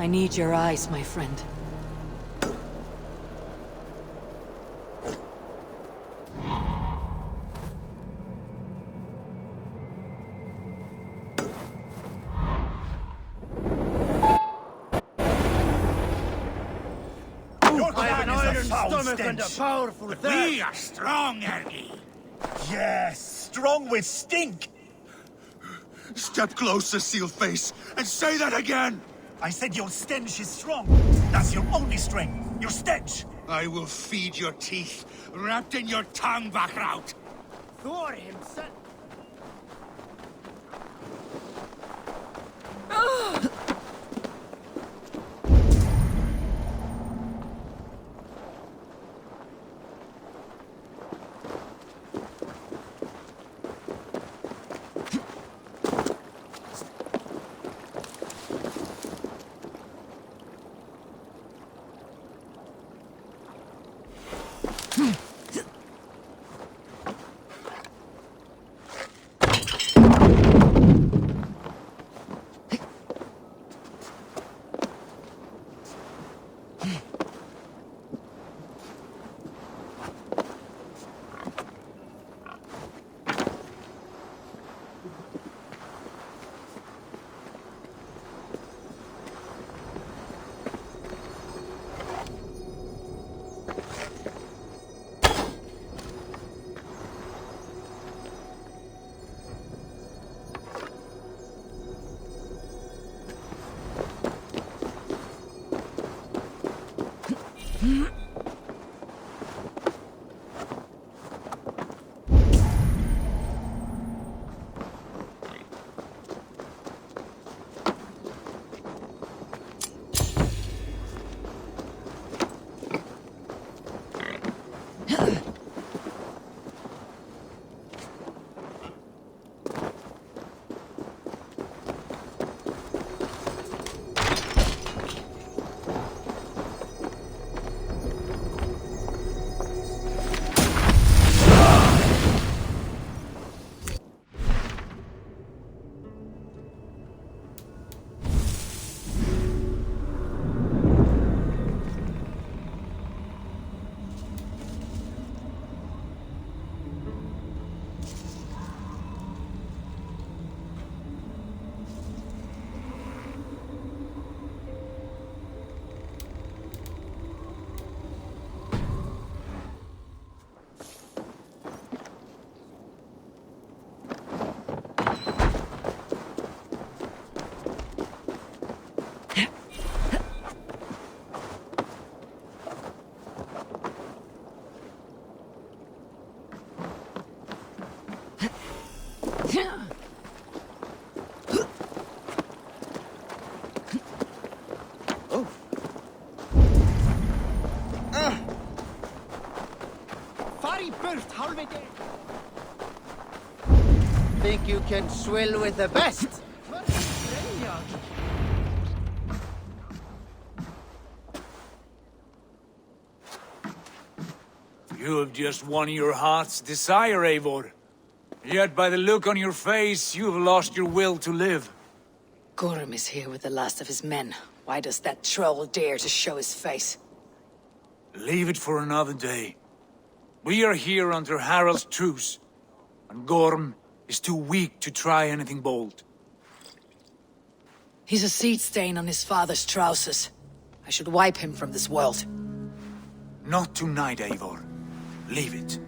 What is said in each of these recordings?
I need your eyes, my friend. I have an iron stomach and a powerful thirst. We are strong, Ergi. Yes, strong with stink. Step closer, Sealface, and say that again! I said your stench is strong. That's your only strength. Your stench. I will feed your teeth, wrapped in your tongue, Backraut. Thor himself. Think you can swill with the best? You have just won your heart's desire, Eivor. Yet by the look on your face, you have lost your will to live. Gorm is here with the last of his men. Why does that troll dare to show his face? Leave it for another day. We are here under Harald's truce, and Gorm is too weak to try anything bold. He's a seed stain on his father's trousers. I should wipe him from this world. Not tonight, Eivor. Leave it.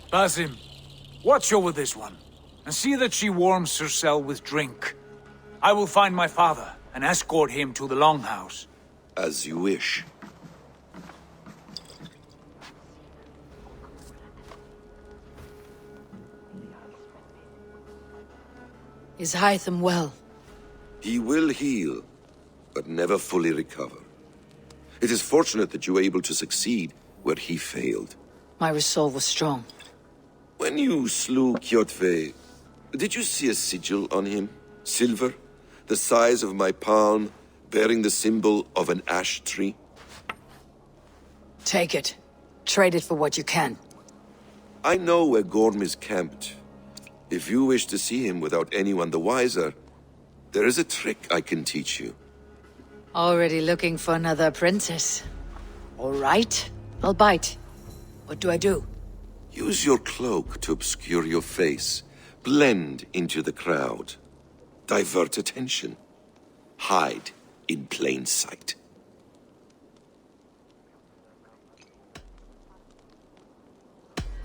Basim, watch over this one, and see that she warms herself with drink. I will find my father and escort him to the Longhouse. As you wish. Is Hytham well? He will heal, but never fully recover. It is fortunate that you were able to succeed where he failed. My resolve was strong. When you slew Kjotve, did you see a sigil on him? Silver? The size of my palm, bearing the symbol of an ash tree? Take it. Trade it for what you can. I know where Gorm is camped. If you wish to see him without anyone the wiser, there is a trick I can teach you. Already looking for another apprentice. All right, I'll bite. What do I do? Use your cloak to obscure your face. Blend into the crowd. Divert attention. Hide in plain sight.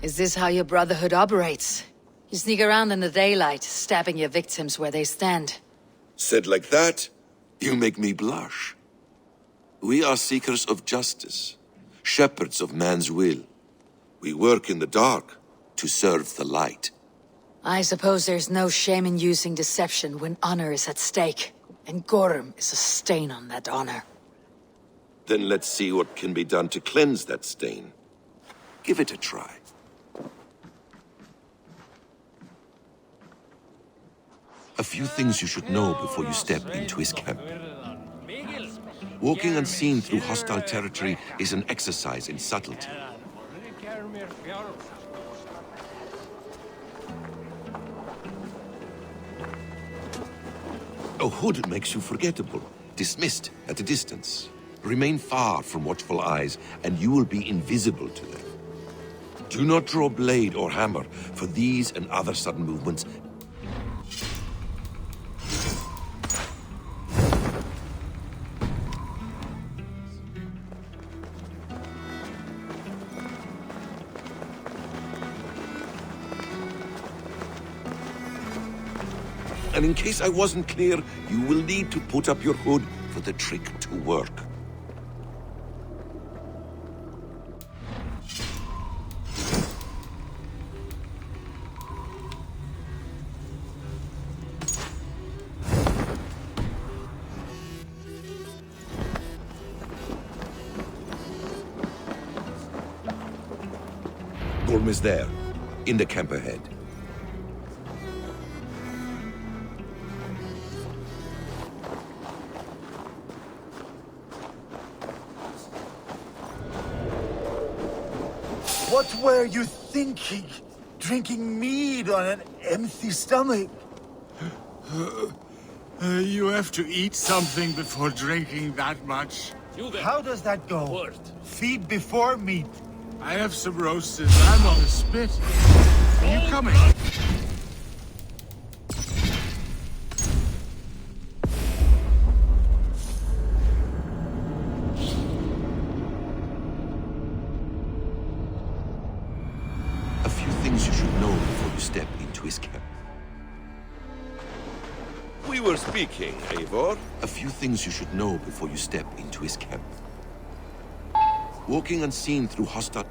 Is this how your Brotherhood operates? You sneak around in the daylight, stabbing your victims where they stand. Said like that, you make me blush. We are seekers of justice, shepherds of man's will. We work in the dark to serve the light. I suppose there's no shame in using deception when honor is at stake. And Gorm is a stain on that honor. Then let's see what can be done to cleanse that stain. Give it a try. A few things you should know before you step into his camp. Walking unseen through hostile territory is an exercise in subtlety. A hood makes you forgettable, dismissed at a distance. Remain far from watchful eyes, and you will be invisible to them. Do not draw blade or hammer, for these and other sudden movements and in case I wasn't clear, you will need to put up your hood for the trick to work. Gorm is there, in the camp ahead. What were you thinking? Drinking mead on an empty stomach? You have to eat something before drinking that much. How does that go? Feed before meat. I have some roasted lamb on the spit. Are you coming? A few things you should know before you step into his camp. We were speaking, Eivor. A few things you should know before you step into his camp. Walking unseen through hostile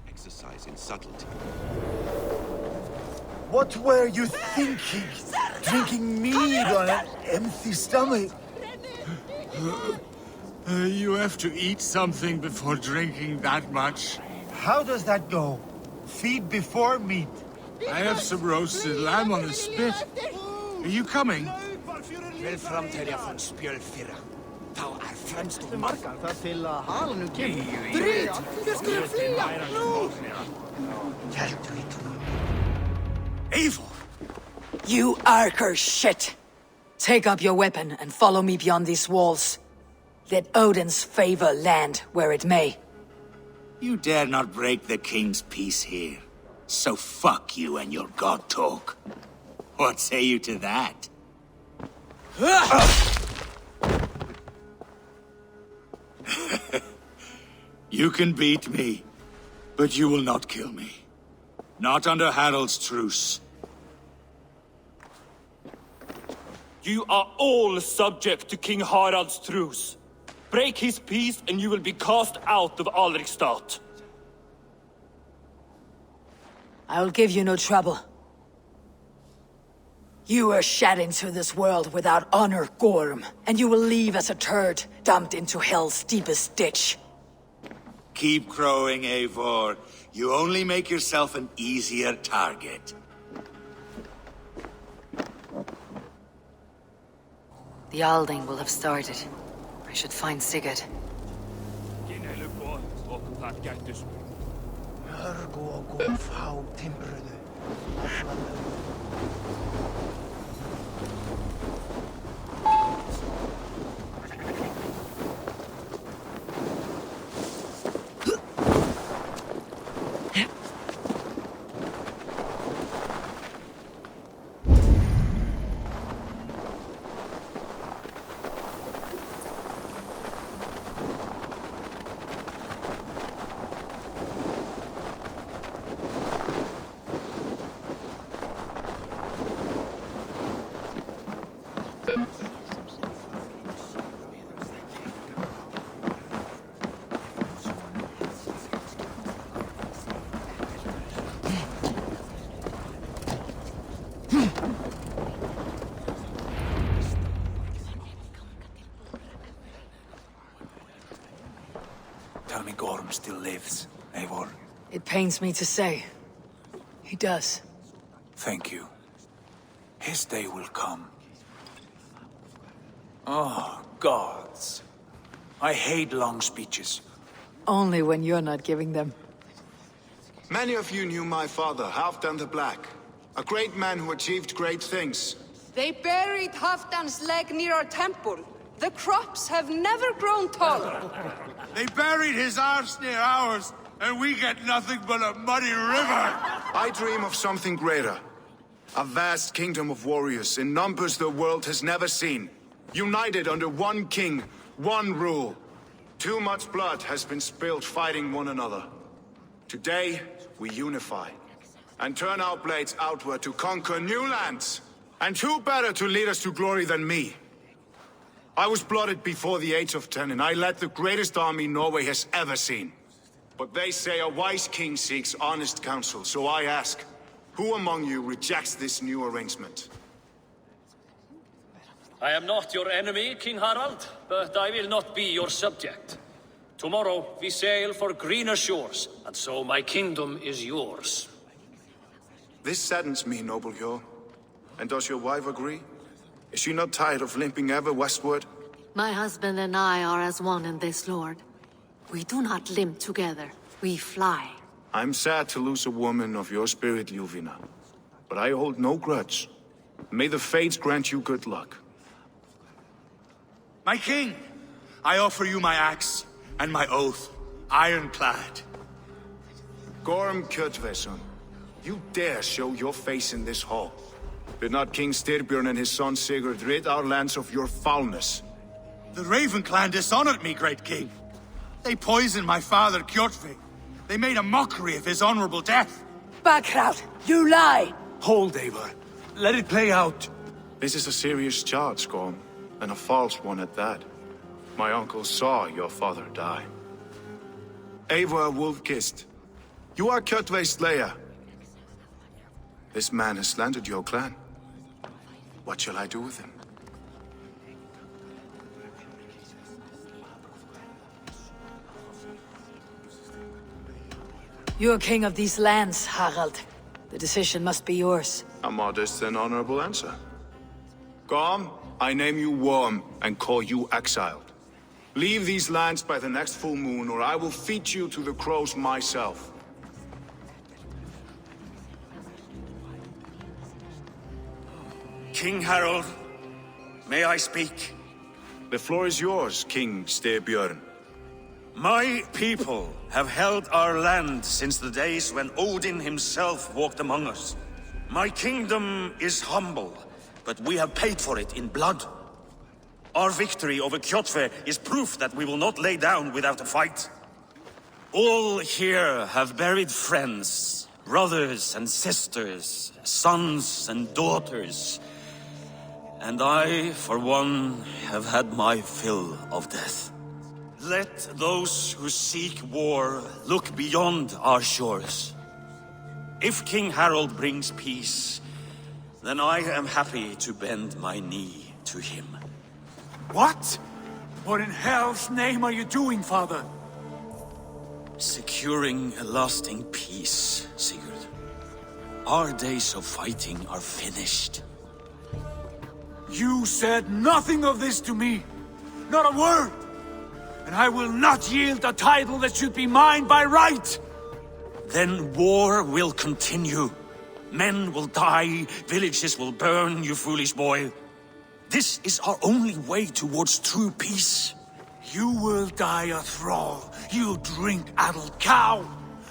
exercise in subtlety. What were you thinking? Drinking mead on an empty stomach? You have to eat something before drinking that much. How does that go? Feed before meat. I have some roasted lamb on the spit. Are you coming? Vel framtelja von spjölfyrra. Þá fremst og Margar það til að halinu kemur. Drýt! Við skulum flýja, nú! Eivor! You Arker shit! Take up your weapon and follow me beyond these walls. Let Odin's favor land where it may. You dare not break the king's peace here. So fuck you and your god talk. What say you to that? You can beat me, but you will not kill me. Not under Harald's truce. You are all subject to King Harald's truce. Break his peace and you will be cast out of Alrikstad. I will give you no trouble. You were shed into this world without honor, Gorm, and you will leave as a turd, dumped into hell's deepest ditch. Keep crowing, Eivor. You only make yourself an easier target. The Alding will have started. I should find Sigurd. Tell me Gorm still lives, Eivor. It pains me to say. He does. Thank you. His day will come. Oh, gods. I hate long speeches. Only when you're not giving them. Many of you knew my father, Halfdan the Black. A great man who achieved great things. They buried Halfdan's leg near our temple. The crops have never grown taller. They buried his arse near ours, and we get nothing but a muddy river! I dream of something greater. A vast kingdom of warriors in numbers the world has never seen. United under one king, one rule. Too much blood has been spilled fighting one another. Today, we unify. And turn our blades outward to conquer new lands. And who better to lead us to glory than me? I was blooded before the age of 10, and I led the greatest army Norway has ever seen. But they say a wise king seeks honest counsel, so I ask, who among you rejects this new arrangement? I am not your enemy, King Harald, but I will not be your subject. Tomorrow we sail for greener shores, and so my kingdom is yours. This saddens me, noble Hjor. And does your wife agree? Is she not tired of limping ever westward? My husband and I are as one in this, Lord. We do not limp together. We fly. I'm sad to lose a woman of your spirit, Ljuvina. But I hold no grudge. May the fates grant you good luck. My king, I offer you my axe and my oath, ironclad. Gorm Kjotveson, you dare show your face in this hall. Did not King Styrbjörn and his son Sigurd rid our lands of your foulness? The Raven clan dishonored me, great king. They poisoned my father, Kjotve. They made a mockery of his honorable death. Backrout! You lie! Hold, Eivor. Let it play out. This is a serious charge, Gorm, and a false one at that. My uncle saw your father die. Eivor Wolf-Kissed, you are Kjotve's slayer. This man has slandered your clan. What shall I do with him? You're king of these lands, Harald. The decision must be yours. A modest and honorable answer. Gorm, I name you Worm and call you exiled. Leave these lands by the next full moon, or I will feed you to the crows myself. King Harold, may I speak? The floor is yours, King Styrbjörn. My people have held our land since the days when Odin himself walked among us. My kingdom is humble, but we have paid for it in blood. Our victory over Kjotve is proof that we will not lay down without a fight. All here have buried friends, brothers and sisters, sons and daughters. And I, for one, have had my fill of death. Let those who seek war look beyond our shores. If King Harold brings peace, then I am happy to bend my knee to him. What? What in hell's name are you doing, father? Securing a lasting peace, Sigurd. Our days of fighting are finished. You said nothing of this to me. Not a word. and I will not yield a title that should be mine by right! Then war will continue. Men will die, villages will burn, you foolish boy. This is our only way towards true peace. You will die a thrall, you drink-addled cow!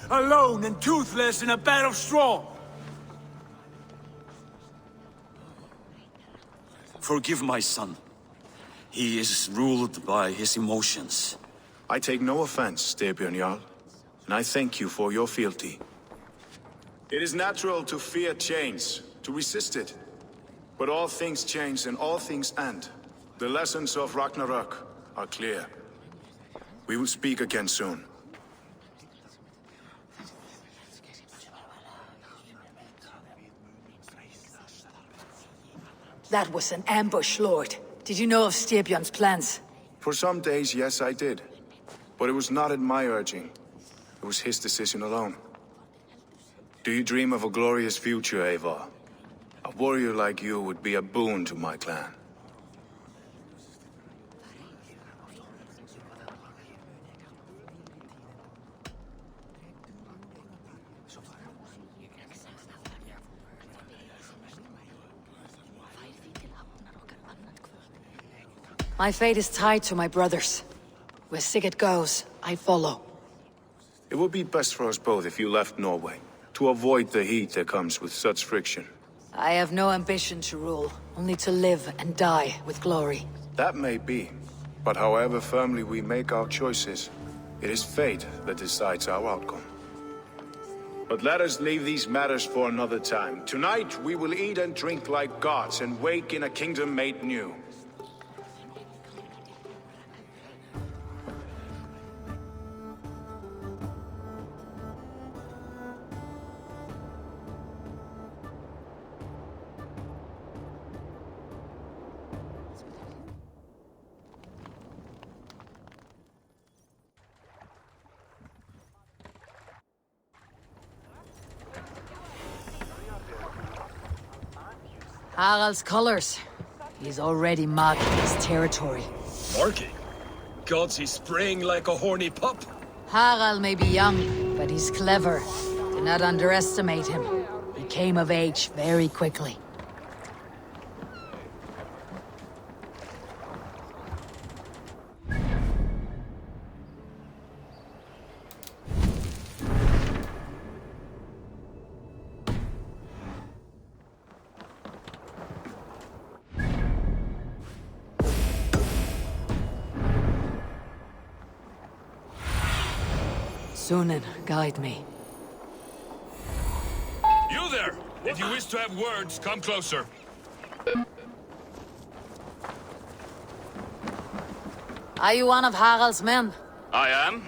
Alone and toothless in a bed of straw! Forgive my son. He is ruled by his emotions. I take no offense, Styrbjörn Jarl, and I thank you for your fealty. It is natural to fear change, to resist it. But all things change and all things end. The lessons of Ragnarok are clear. We will speak again soon. That was an ambush, Lord. Did you know of Styrbjörn's plans? For some days, yes, I did. But it was not at my urging. It was his decision alone. Do you dream of a glorious future, Eivor? A warrior like you would be a boon to my clan. My fate is tied to my brother's. Where Sigurd goes, I follow. It would be best for us both if you left Norway, to avoid the heat that comes with such friction. I have no ambition to rule, only to live and die with glory. That may be, but however firmly we make our choices, it is fate that decides our outcome. But let us leave these matters for another time. Tonight we will eat and drink like gods and wake in a kingdom made new. Harald's colors. He's already marking his territory. Marking? Gods, he's spraying like a horny pup. Harald may be young, but he's clever. Do not underestimate him. He came of age very quickly. Sunan, guide me. You there! If you wish to have words, come closer. Are you one of Harald's men? I am.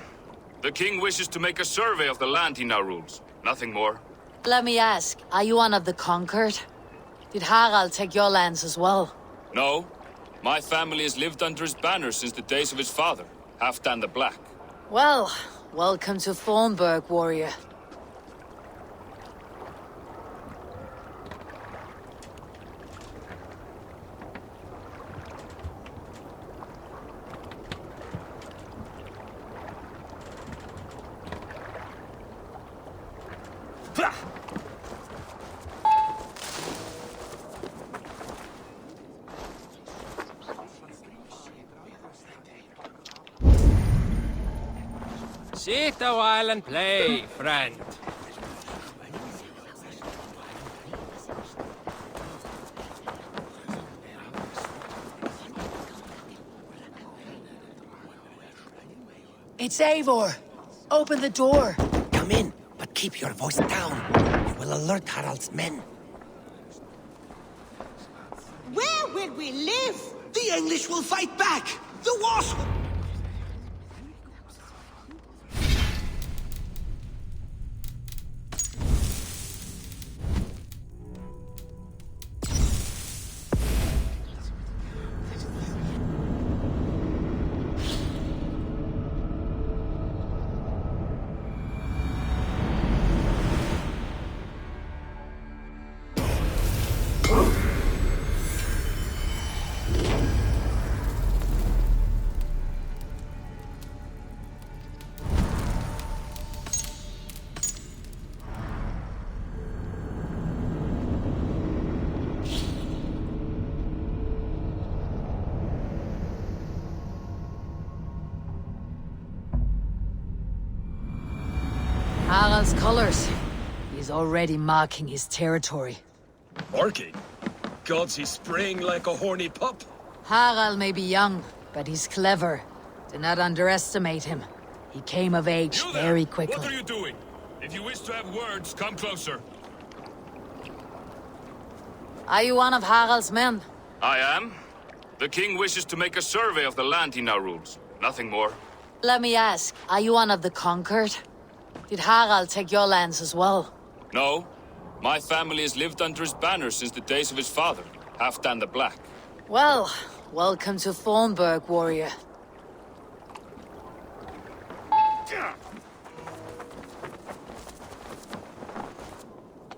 The king wishes to make a survey of the land he now rules. Nothing more. Let me ask, are you one of the conquered? Did Harald take your lands as well? No. My family has lived under his banner since the days of his father, Halfdan the Black. Well, welcome to Thornburg, warrior. Sit a while and play, friend. It's Eivor. Open the door. Come in, but keep your voice down. You will alert Harald's men. Where will we live? The English will fight back! The Wasp! Harald's colors. He's already marking his territory. Marking? Gods, he's spraying like a horny pup. Harald may be young, but he's clever. Do not underestimate him. He came of age very quickly. What are you doing? If you wish to have words, come closer. Are you one of Harald's men? I am. The king wishes to make a survey of the land he now rules. Nothing more. Let me ask, are you one of the conquered? Did Harald take your lands as well? No. My family has lived under his banner since the days of his father, Halfdan the Black. Well, welcome to Thornburg, warrior.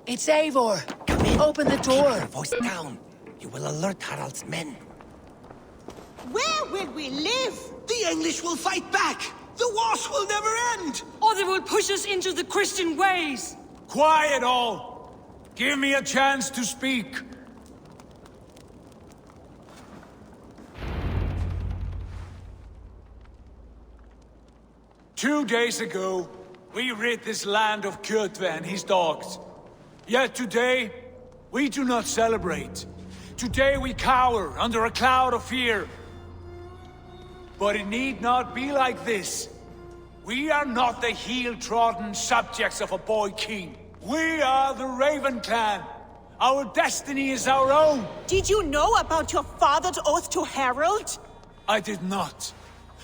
It's Eivor! Come in. Open the door! Keep your voice down. You will alert Harald's men. Where will we live? The English will fight back! The wars will never end! Or they will push us into the Christian ways! Quiet all! Give me a chance to speak. Two days ago, we rid this land of Kjotve and his dogs. Yet today, we do not celebrate. Today we cower under a cloud of fear. But it need not be like this. We are not the heel-trodden subjects of a boy king. We are the Raven clan. Our destiny is our own. Did you know about your father's oath to Harald? I did not.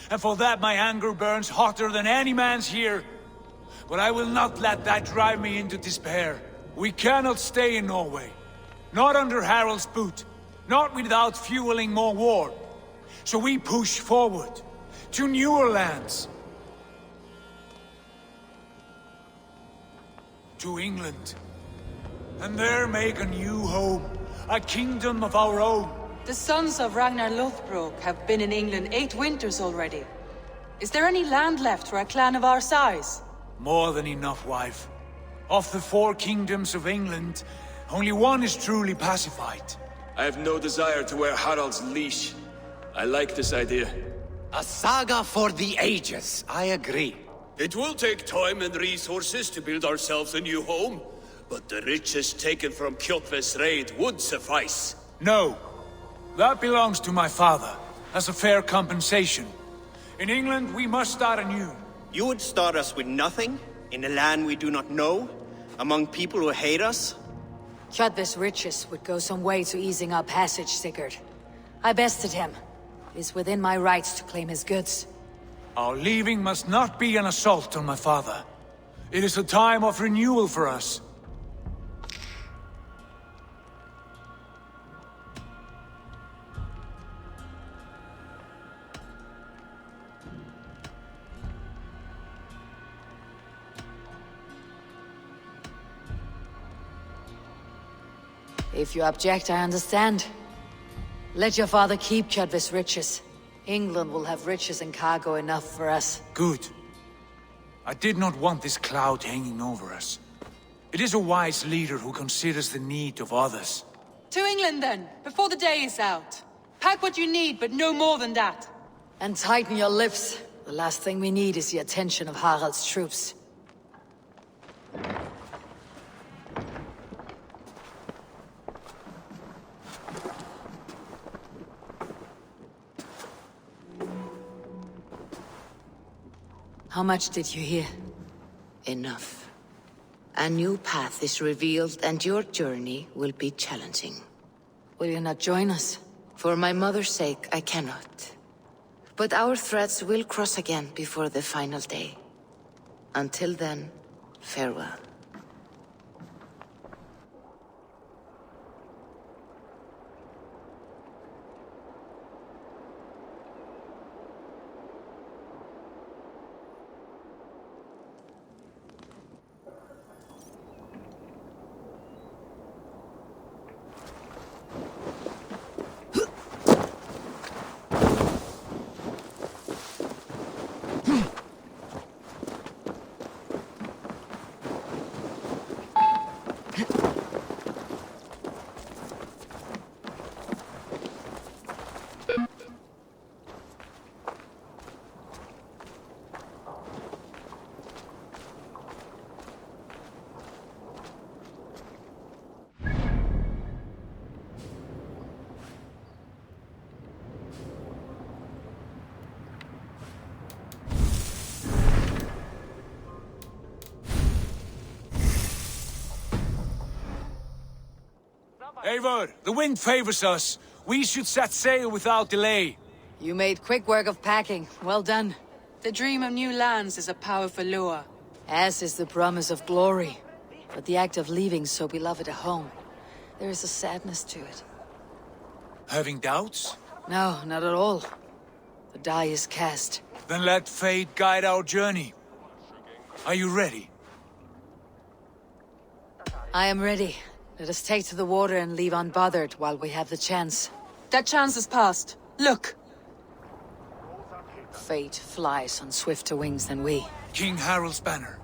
And for that my anger burns hotter than any man's here. But I will not let that drive me into despair. We cannot stay in Norway. Not under Harald's boot. Not without fueling more war. So we push forward to newer lands. To England. And there make a new home. A kingdom of our own. The sons of Ragnar Lothbrok have been in England 8 winters already. Is there any land left for a clan of our size? More than enough, wife. Of the 4 kingdoms of England, only one is truly pacified. I have no desire to wear Harald's leash. I like this idea. A saga for the ages, I agree. It will take time and resources to build ourselves a new home, but the riches taken from Kjotve's raid would suffice. No. That belongs to my father, as a fair compensation. In England, we must start anew. You would start us with nothing? In a land we do not know? Among people who hate us? Kjotve's riches would go some way to easing our passage, Sigurd. I bested him. It is within my rights to claim his goods. Our leaving must not be an assault on my father. It is a time of renewal for us. If you object, I understand. Let your father keep Kjotve's riches. England will have riches and cargo enough for us. Good. I did not want this cloud hanging over us. It is a wise leader who considers the need of others. To England then, before the day is out. Pack what you need, but no more than that. And tighten your lips. The last thing we need is the attention of Harald's troops. How much did you hear? Enough. A new path is revealed and your journey will be challenging. Will you not join us? For my mother's sake, I cannot. But our threads will cross again before the final day. Until then, farewell. Eivor, the wind favors us. We should set sail without delay. You made quick work of packing. Well done. The dream of new lands is a powerful lure. As is the promise of glory. But the act of leaving so beloved a home, there is a sadness to it. Having doubts? No, not at all. The die is cast. Then let fate guide our journey. Are you ready? I am ready. Let us take to the water and leave unbothered while we have the chance. That chance is past. Look! Fate flies on swifter wings than we. King Harald's banner.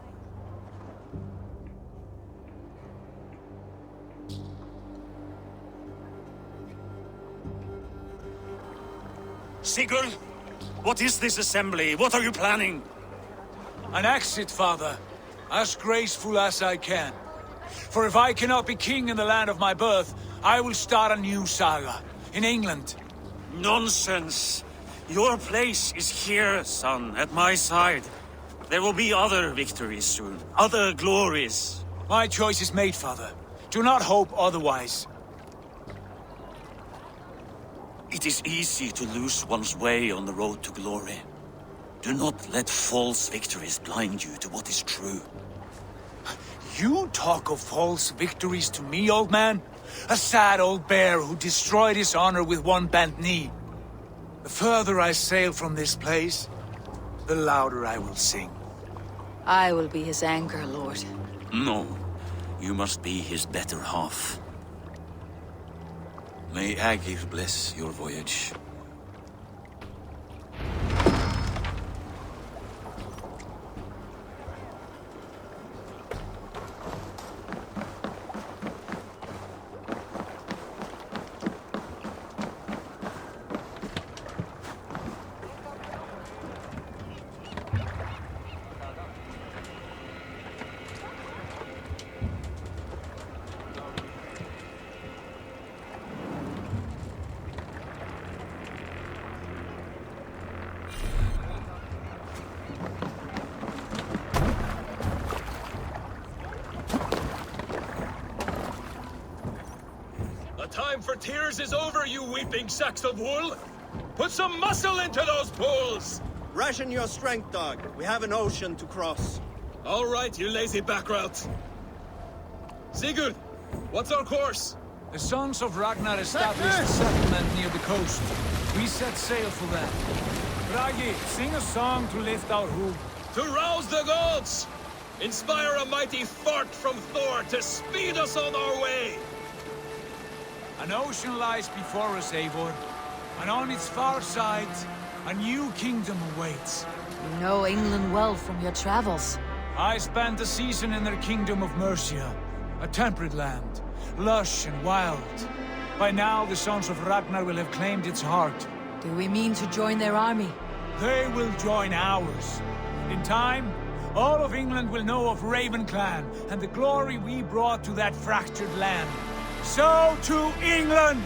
Sigurd, what is this assembly? What are you planning? An exit, father. As graceful as I can. For if I cannot be king in the land of my birth, I will start a new saga. In England. Nonsense. Your place is here, son, at my side. There will be other victories soon. Other glories. My choice is made, father. Do not hope otherwise. It is easy to lose one's way on the road to glory. Do not let false victories blind you to what is true. You talk of false victories to me, old man? A sad old bear who destroyed his honor with one bent knee. The further I sail from this place, the louder I will sing. I will be his anchor, Lord. No, you must be his better half. May Agir bless your voyage. Time for tears is over, you weeping sacks of wool! Put some muscle into those pulls! Ration your strength, dog. We have an ocean to cross. All right, you lazy backrout. Sigurd, what's our course? The sons of Ragnar established a settlement near the coast. We set sail for them. Bragi, sing a song to lift our hoop. To rouse the gods! Inspire a mighty fart from Thor to speed us on our way! An ocean lies before us, Eivor, and on its far side, a new kingdom awaits. You know England well from your travels. I spent a season in their kingdom of Mercia, a temperate land, lush and wild. By now, the sons of Ragnar will have claimed its heart. Do we mean to join their army? They will join ours. In time, all of England will know of Raven Clan and the glory we brought to that fractured land. So to England!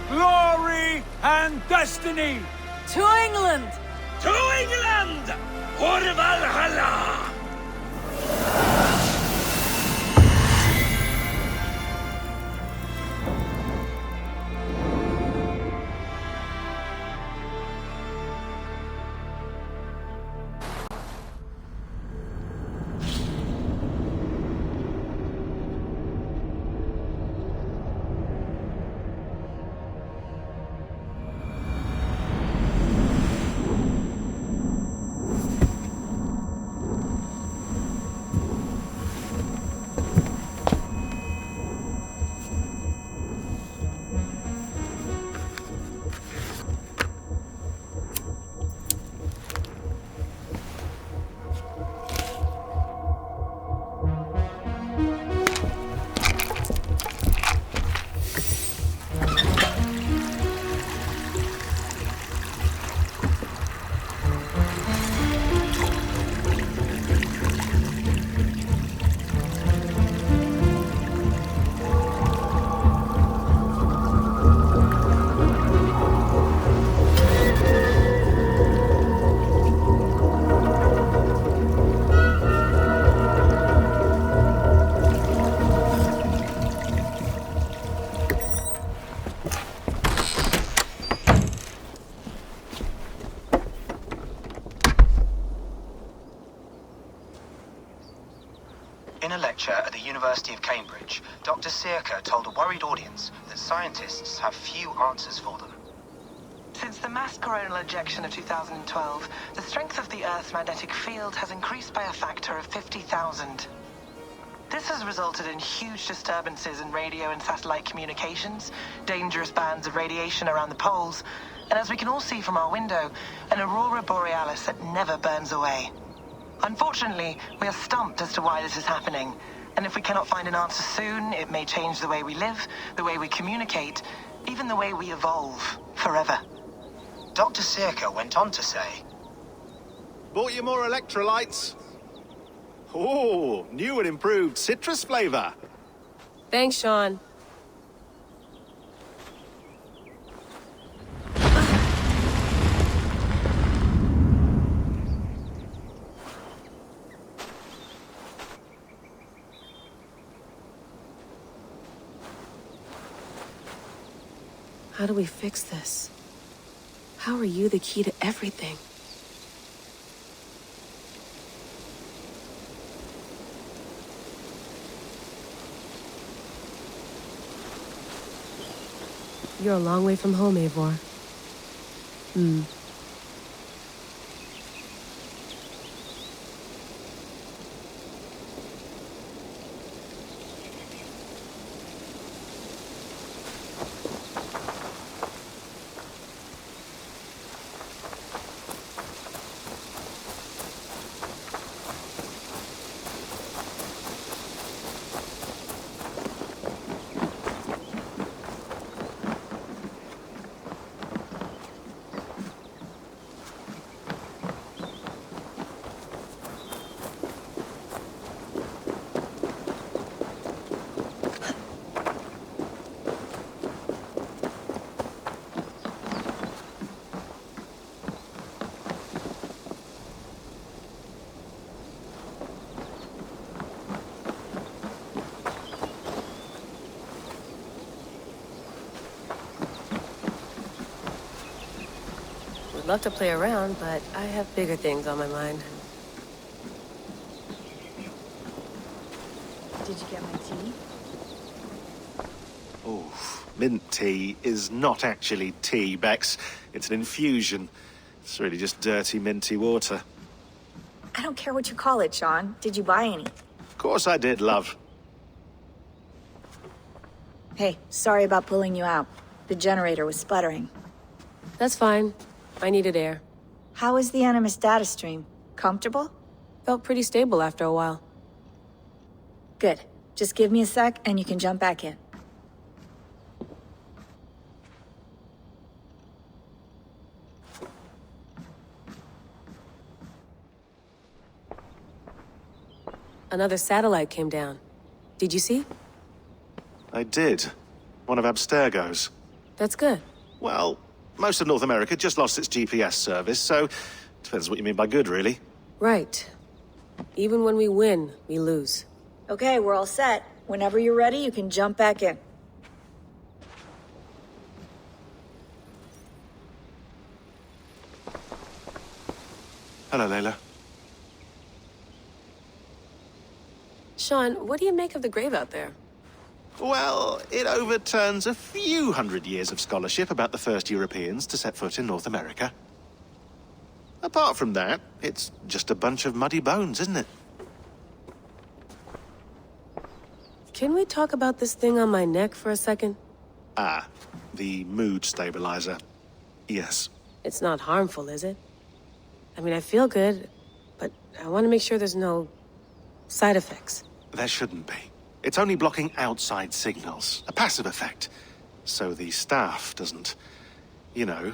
Glory and destiny! To England! To England! For Valhalla! University of Cambridge, Dr. Circa told a worried audience that scientists have few answers for them. Since the mass coronal ejection of 2012, the strength of the Earth's magnetic field has increased by a factor of 50,000. This has resulted in huge disturbances in radio and satellite communications, dangerous bands of radiation around the poles, and as we can all see from our window, an aurora borealis that never burns away. Unfortunately, we are stumped as to why this is happening, and if we cannot find an answer soon, it may change the way we live, the way we communicate, even the way we evolve, forever. Dr. Circa went on to say, Bought you more electrolytes? Oh, new and improved citrus flavor. Thanks, Sean. How do we fix this? How are you the key to everything? You're a long way from home, Eivor. Would love to play around, but I have bigger things on my mind. Did you get my tea? Oh, mint tea is not actually tea, Bex. It's an infusion. It's really just dirty, minty water. I don't care what you call it, Sean. Did you buy any? Of course I did, love. Hey, sorry about pulling you out. The generator was sputtering. That's fine. I needed air. How is the Animus data stream? Comfortable? Felt pretty stable after a while. Good. Just give me a sec and you can jump back in. Another satellite came down. Did you see? I did. One of Abstergo's. That's good. Well, most of North America just lost its GPS service, so depends what you mean by good, really. Right. Even when we win, we lose. Okay, we're all set. Whenever you're ready, you can jump back in. Hello, Layla. Sean, what do you make of the grave out there? Well, it overturns a few hundred years of scholarship about the first Europeans to set foot in North America. Apart from that, it's just a bunch of muddy bones, isn't it? Can we talk about this thing on my neck for a second? Ah, the mood stabilizer. Yes. It's not harmful, is it? I mean, I feel good, but I want to make sure there's no side effects. There shouldn't be. It's only blocking outside signals, a passive effect. So the staff doesn't, you know,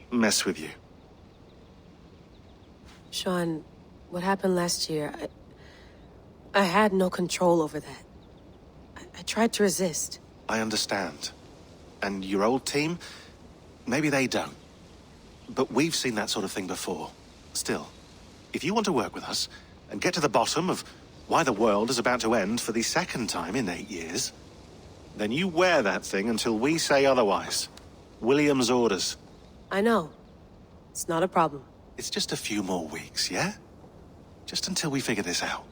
mess with you. Sean, what happened last year, I had no control over that. I tried to resist. I understand. And your old team, maybe they don't. But we've seen that sort of thing before. Still, if you want to work with us and get to the bottom of why the world is about to end for the second time in 8 years, then you wear that thing until we say otherwise. William's orders. I know. It's not a problem. It's just a few more weeks, yeah? Just until we figure this out.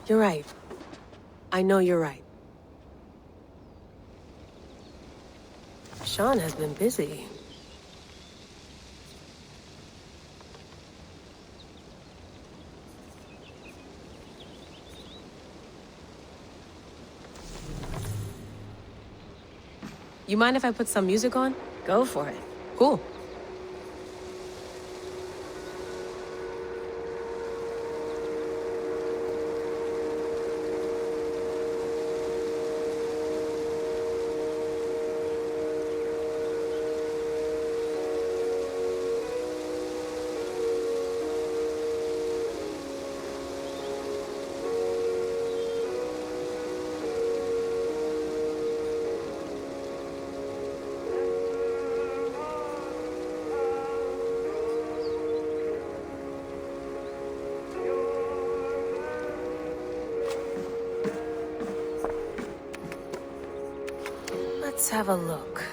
You're right. I know you're right. Sean has been busy. You mind if I put some music on? Go for it. Cool. Let's have a look.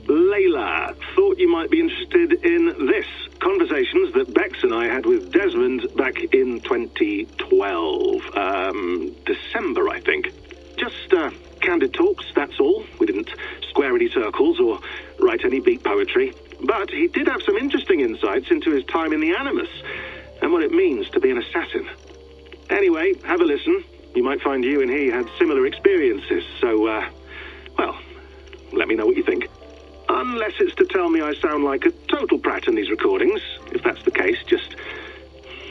Layla, thought you might be interested in this. Conversations that Bex and I had with Desmond back in 2012. December, I think. Just, candid talks, that's all. We didn't square any circles or write any beat poetry. But he did have some interesting insights into his time in the Animus and what it means to be an assassin. Anyway, have a listen. You might find you and he had similar experiences, so, well, let me know what you think. Unless it's to tell me I sound like a total prat in these recordings. If that's the case, just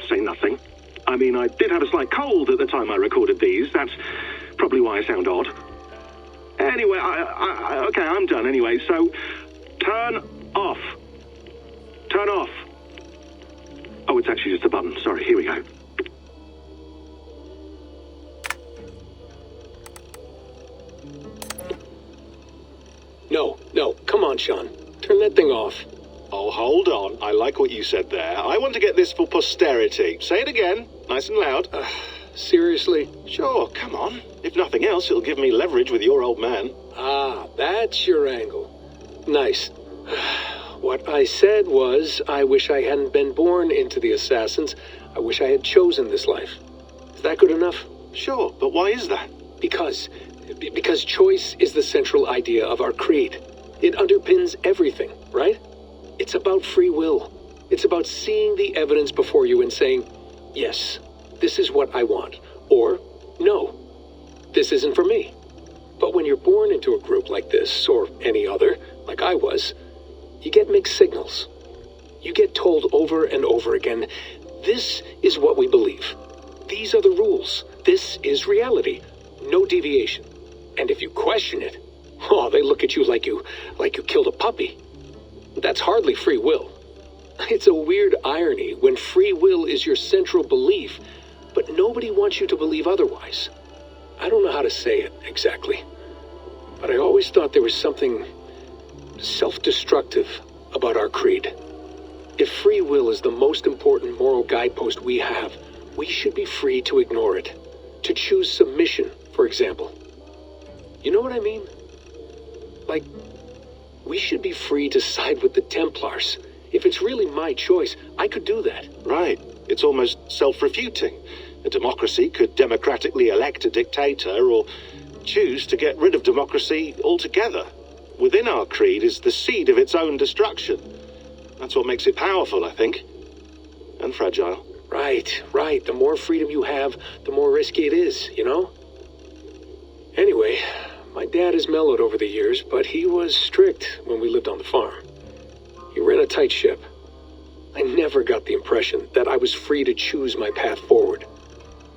say nothing. I mean, I did have a slight cold at the time I recorded these. That's probably why I sound odd. Anyway, okay, I'm done anyway, so turn off. Turn off. Oh, it's actually just a button. Sorry, here we go. No, come on, Sean. Turn that thing off. Oh, hold on. I like what you said there. I want to get this for posterity. Say it again, nice and loud. Seriously? Sure, come on. If nothing else, it'll give me leverage with your old man. Ah, that's your angle. Nice. What I said was, I wish I hadn't been born into the Assassins. I wish I had chosen this life. Is that good enough? Sure, but why is that? Because choice is the central idea of our creed. It underpins everything, right? It's about free will. It's about seeing the evidence before you and saying, yes, this is what I want. Or, no, this isn't for me. But when you're born into a group like this, or any other, like I was, you get mixed signals. You get told over and over again, this is what we believe. These are the rules. This is reality. No deviation. And if you question it, oh, they look at you like you killed a puppy. That's hardly free will. It's a weird irony when free will is your central belief, but nobody wants you to believe otherwise. I don't know how to say it exactly, but I always thought there was something self-destructive about our creed. If free will is the most important moral guidepost we have, we should be free to ignore it. To choose submission, for example. You know what I mean? Like, we should be free to side with the Templars. If it's really my choice, I could do that. Right. It's almost self-refuting. A democracy could democratically elect a dictator or choose to get rid of democracy altogether. Within our creed is the seed of its own destruction. That's what makes it powerful, I think. And fragile. Right. The more freedom you have, the more risky it is, you know? Anyway, my dad has mellowed over the years, but he was strict when we lived on the farm. He ran a tight ship. I never got the impression that I was free to choose my path forward.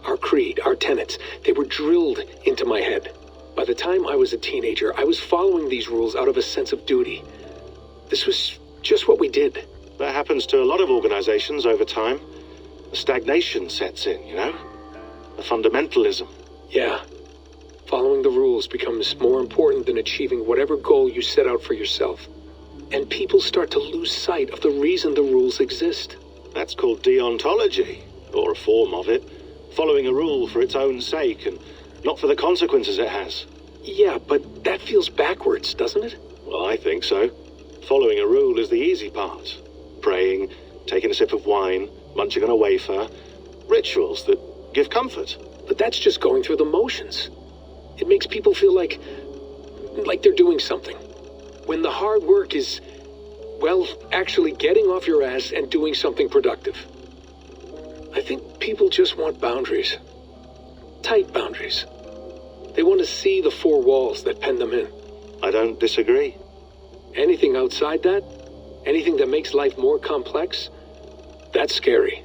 Our creed, our tenets, they were drilled into my head. By the time I was a teenager, I was following these rules out of a sense of duty. This was just what we did. That happens to a lot of organizations over time. A stagnation sets in, you know? A fundamentalism. Yeah. Following the rules becomes more important than achieving whatever goal you set out for yourself. And people start to lose sight of the reason the rules exist. That's called deontology, or a form of it. Following a rule for its own sake, and not for the consequences it has. Yeah, but that feels backwards, doesn't it? Well, I think so. Following a rule is the easy part. Praying, taking a sip of wine, munching on a wafer. Rituals that give comfort. But that's just going through the motions. It makes people feel like they're doing something. When the hard work is, well, actually getting off your ass and doing something productive. I think people just want boundaries. Tight boundaries. They want to see the four walls that pen them in. I don't disagree. Anything outside that, anything that makes life more complex, that's scary.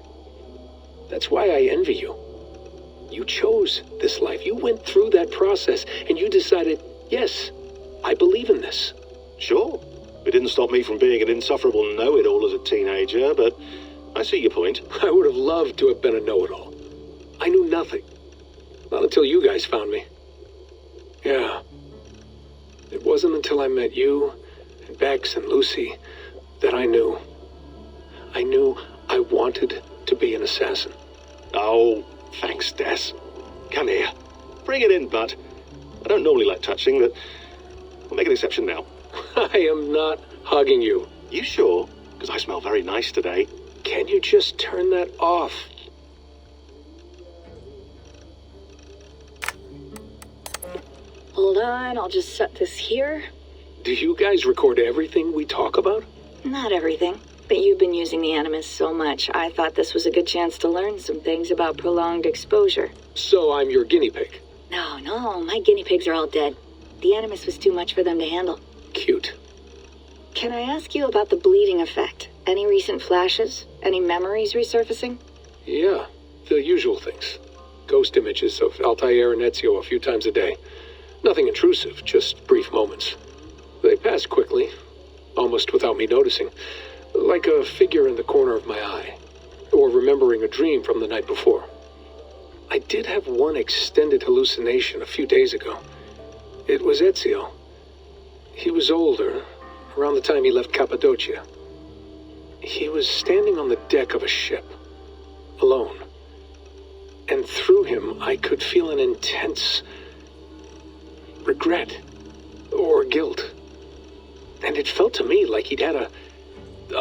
That's why I envy you. You chose this life. You went through that process and you decided, yes, I believe in this. Sure. It didn't stop me from being an insufferable know-it-all as a teenager, but I see your point. I would have loved to have been a know-it-all. I knew nothing. Not until you guys found me. Yeah. It wasn't until I met you, and Bex and Lucy, that I knew. I knew I wanted to be an assassin. Oh, thanks, Des. Come here. Bring it in, bud. I don't normally like touching, but we'll make an exception now. I am not hugging you. You sure? Because I smell very nice today. Can you just turn that off? Hold on, I'll just set this here. Do you guys record everything we talk about? Not everything, but you've been using the Animus so much, I thought this was a good chance to learn some things about prolonged exposure. So I'm your guinea pig? No, my guinea pigs are all dead. The Animus was too much for them to handle. Cute. Can I ask you about the bleeding effect? Any recent flashes? Any memories resurfacing? Yeah, the usual things. Ghost images of Altair and Ezio a few times a day. Nothing intrusive, just brief moments. They pass quickly, almost without me noticing. Like a figure in the corner of my eye. Or remembering a dream from the night before. I did have one extended hallucination a few days ago. It was Ezio. He was older, around the time he left Cappadocia. He was standing on the deck of a ship, alone. And through him, I could feel an intense regret or guilt. And it felt to me like he'd had a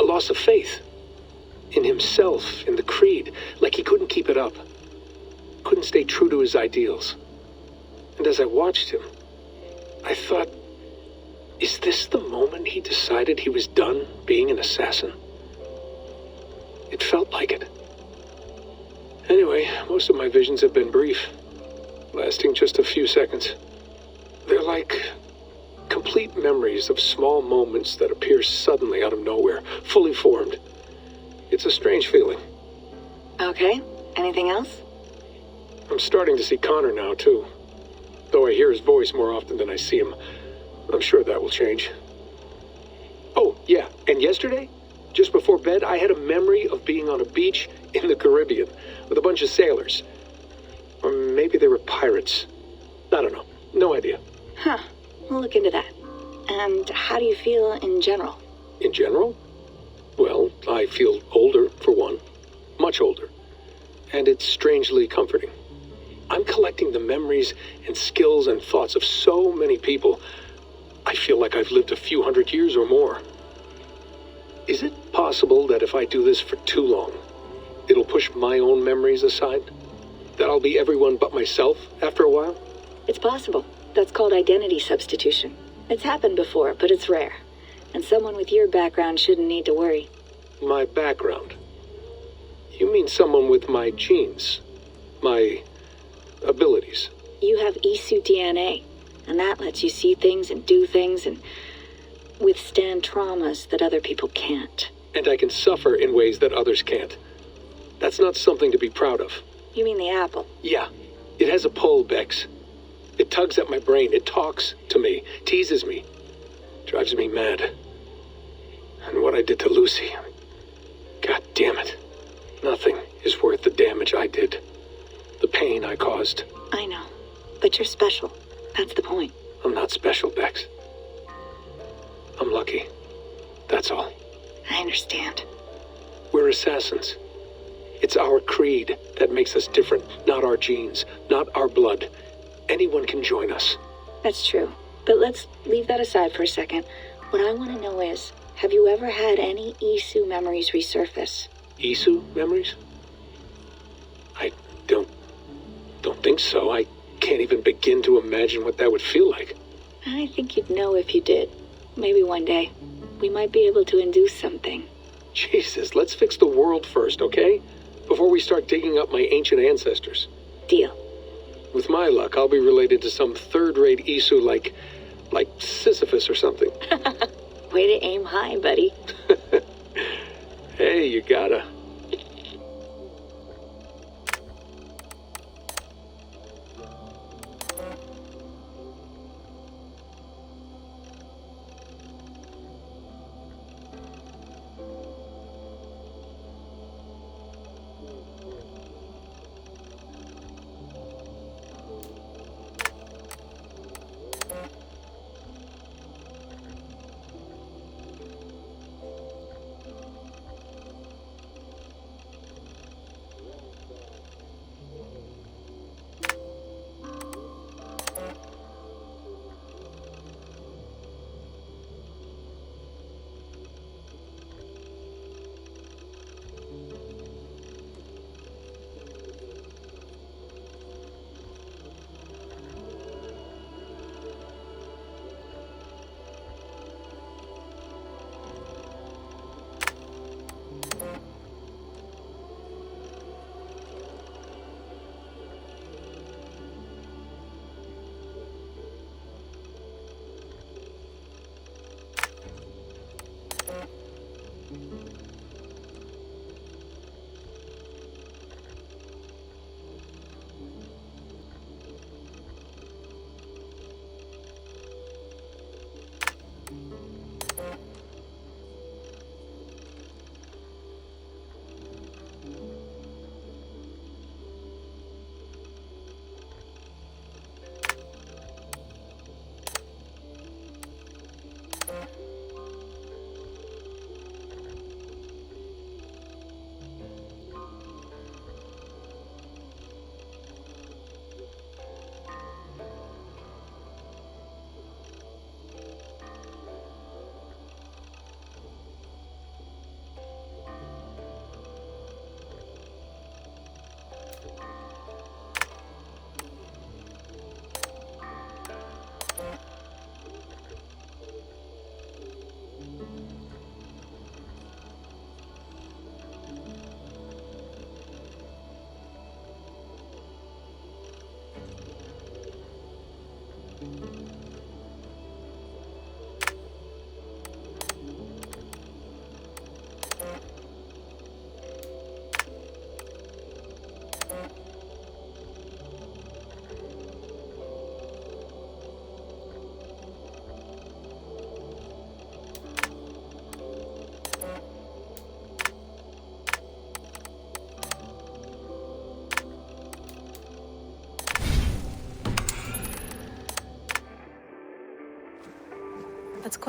loss of faith. In himself, in the creed, like he couldn't keep it up. Couldn't stay true to his ideals. And as I watched him, I thought, is this the moment he decided he was done being an assassin? It felt like it. Anyway, most of my visions have been brief, lasting just a few seconds. They're like complete memories of small moments that appear suddenly out of nowhere, fully formed. It's a strange feeling. Okay, anything else? I'm starting to see Connor now, too. Though I hear his voice more often than I see him, I'm sure that will change. Oh, yeah, and yesterday, just before bed, I had a memory of being on a beach in the Caribbean with a bunch of sailors. Or maybe they were pirates. I don't know. No idea. Huh, we'll look into that. And how do you feel in general? In general? Well, I feel older, for one. Much older. And it's strangely comforting. I'm collecting the memories and skills and thoughts of so many people. I feel like I've lived a few hundred years or more. Is it possible that if I do this for too long, it'll push my own memories aside? That I'll be everyone but myself after a while? It's possible. That's called identity substitution. It's happened before, but it's rare. And someone with your background shouldn't need to worry. My background? You mean someone with my genes? My abilities? You have Isu DNA, and that lets you see things and do things and withstand traumas that other people can't. And I can suffer in ways that others can't. That's not something to be proud of. You mean the apple? Yeah. It has a pull, Bex. It tugs at my brain. It talks to me. Teases me. Drives me mad. And what I did to Lucy... God damn it. Nothing is worth the damage I did. The pain I caused. I know. But you're special. That's the point. I'm not special, Bex. I'm lucky. That's all. I understand. We're assassins. It's our creed that makes us different, not our genes, not our blood. Anyone can join us. That's true. But let's leave that aside for a second. What I want to know is, have you ever had any Isu memories resurface? Isu memories? I don't think so. I can't even begin to imagine what that would feel like. I think you'd know if you did. Maybe one day, we might be able to induce something. Jesus, let's fix the world first, okay? Before we start digging up my ancient ancestors. Deal. With my luck, I'll be related to some third-rate Isu like Sisyphus or something. Way to aim high, buddy. Hey, you gotta.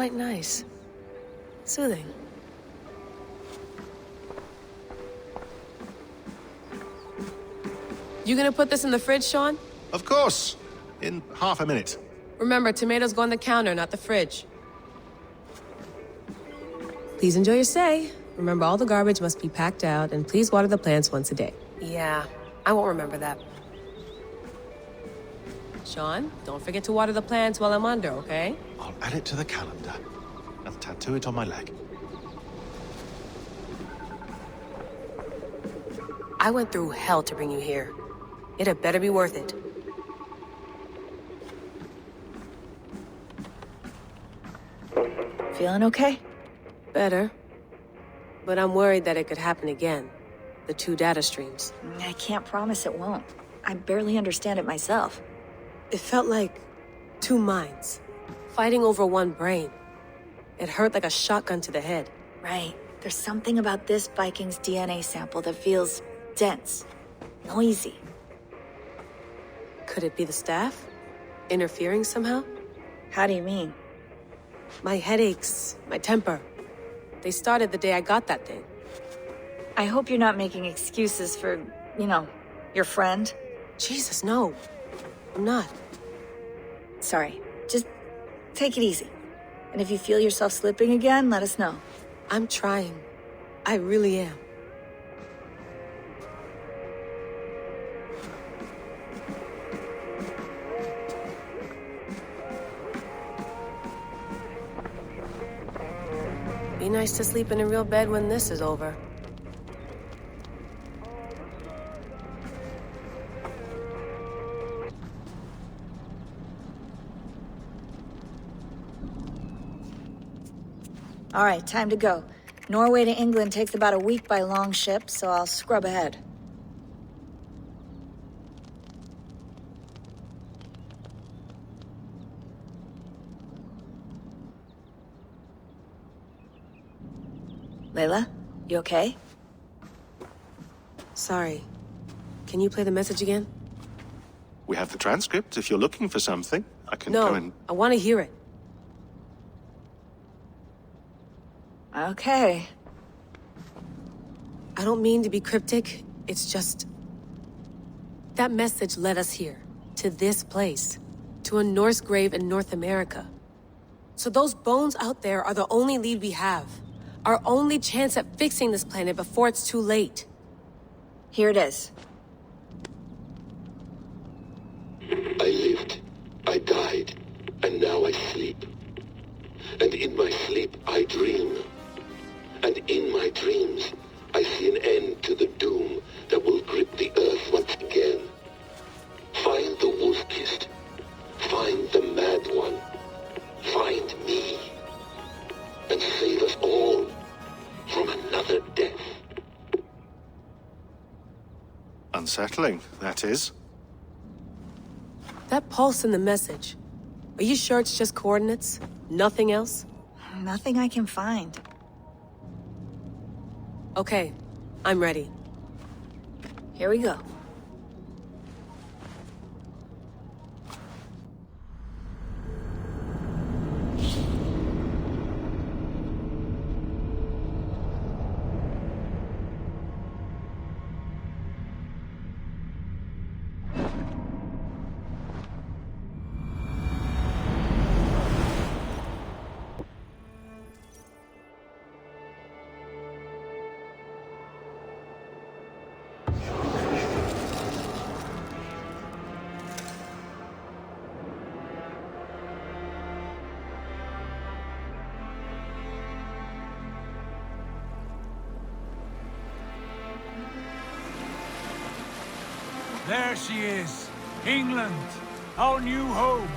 quite nice. Soothing. You gonna put this in the fridge, Sean? Of course. In half a minute. Remember, tomatoes go on the counter, not the fridge. Please enjoy your stay. Remember, all the garbage must be packed out, and please water the plants once a day. Yeah, I won't remember that. Sean, don't forget to water the plants while I'm under, okay? I'll add it to the calendar and tattoo it on my leg. I went through hell to bring you here. It had better be worth it. Feeling okay? Better. But I'm worried that it could happen again. The 2 data streams. I can't promise it won't. I barely understand it myself. It felt like 2 minds, fighting over 1 brain. It hurt like a shotgun to the head. Right. There's something about this Viking's DNA sample that feels dense, noisy. Could it be the staff? Interfering somehow? How do you mean? My headaches, my temper. They started the day I got that thing. I hope you're not making excuses for, your friend. Jesus, no. I'm not. Sorry. Just take it easy. And if you feel yourself slipping again, let us know. I'm trying. I really am. Be nice to sleep in a real bed when this is over. All right, time to go. Norway to England takes about a week by long ship, so I'll scrub ahead. Layla, you okay? Sorry. Can you play the message again? We have the transcript. If you're looking for something, I can go and... No, I want to hear it. Okay. I don't mean to be cryptic. It's just... that message led us here. To this place. To a Norse grave in North America. So those bones out there are the only lead we have. Our only chance at fixing this planet before it's too late. Here it is. I lived, I died, and now I sleep. And in my sleep I dream. And in my dreams I see an end to the doom that will grip the earth once again. Find the wolf-kissed. Find the mad one. Find me. And save us all from another death. Unsettling, that is. That pulse in the message. Are you sure it's just coordinates? Nothing else? Nothing I can find. Okay, I'm ready. Here we go. There she is. England, our new home.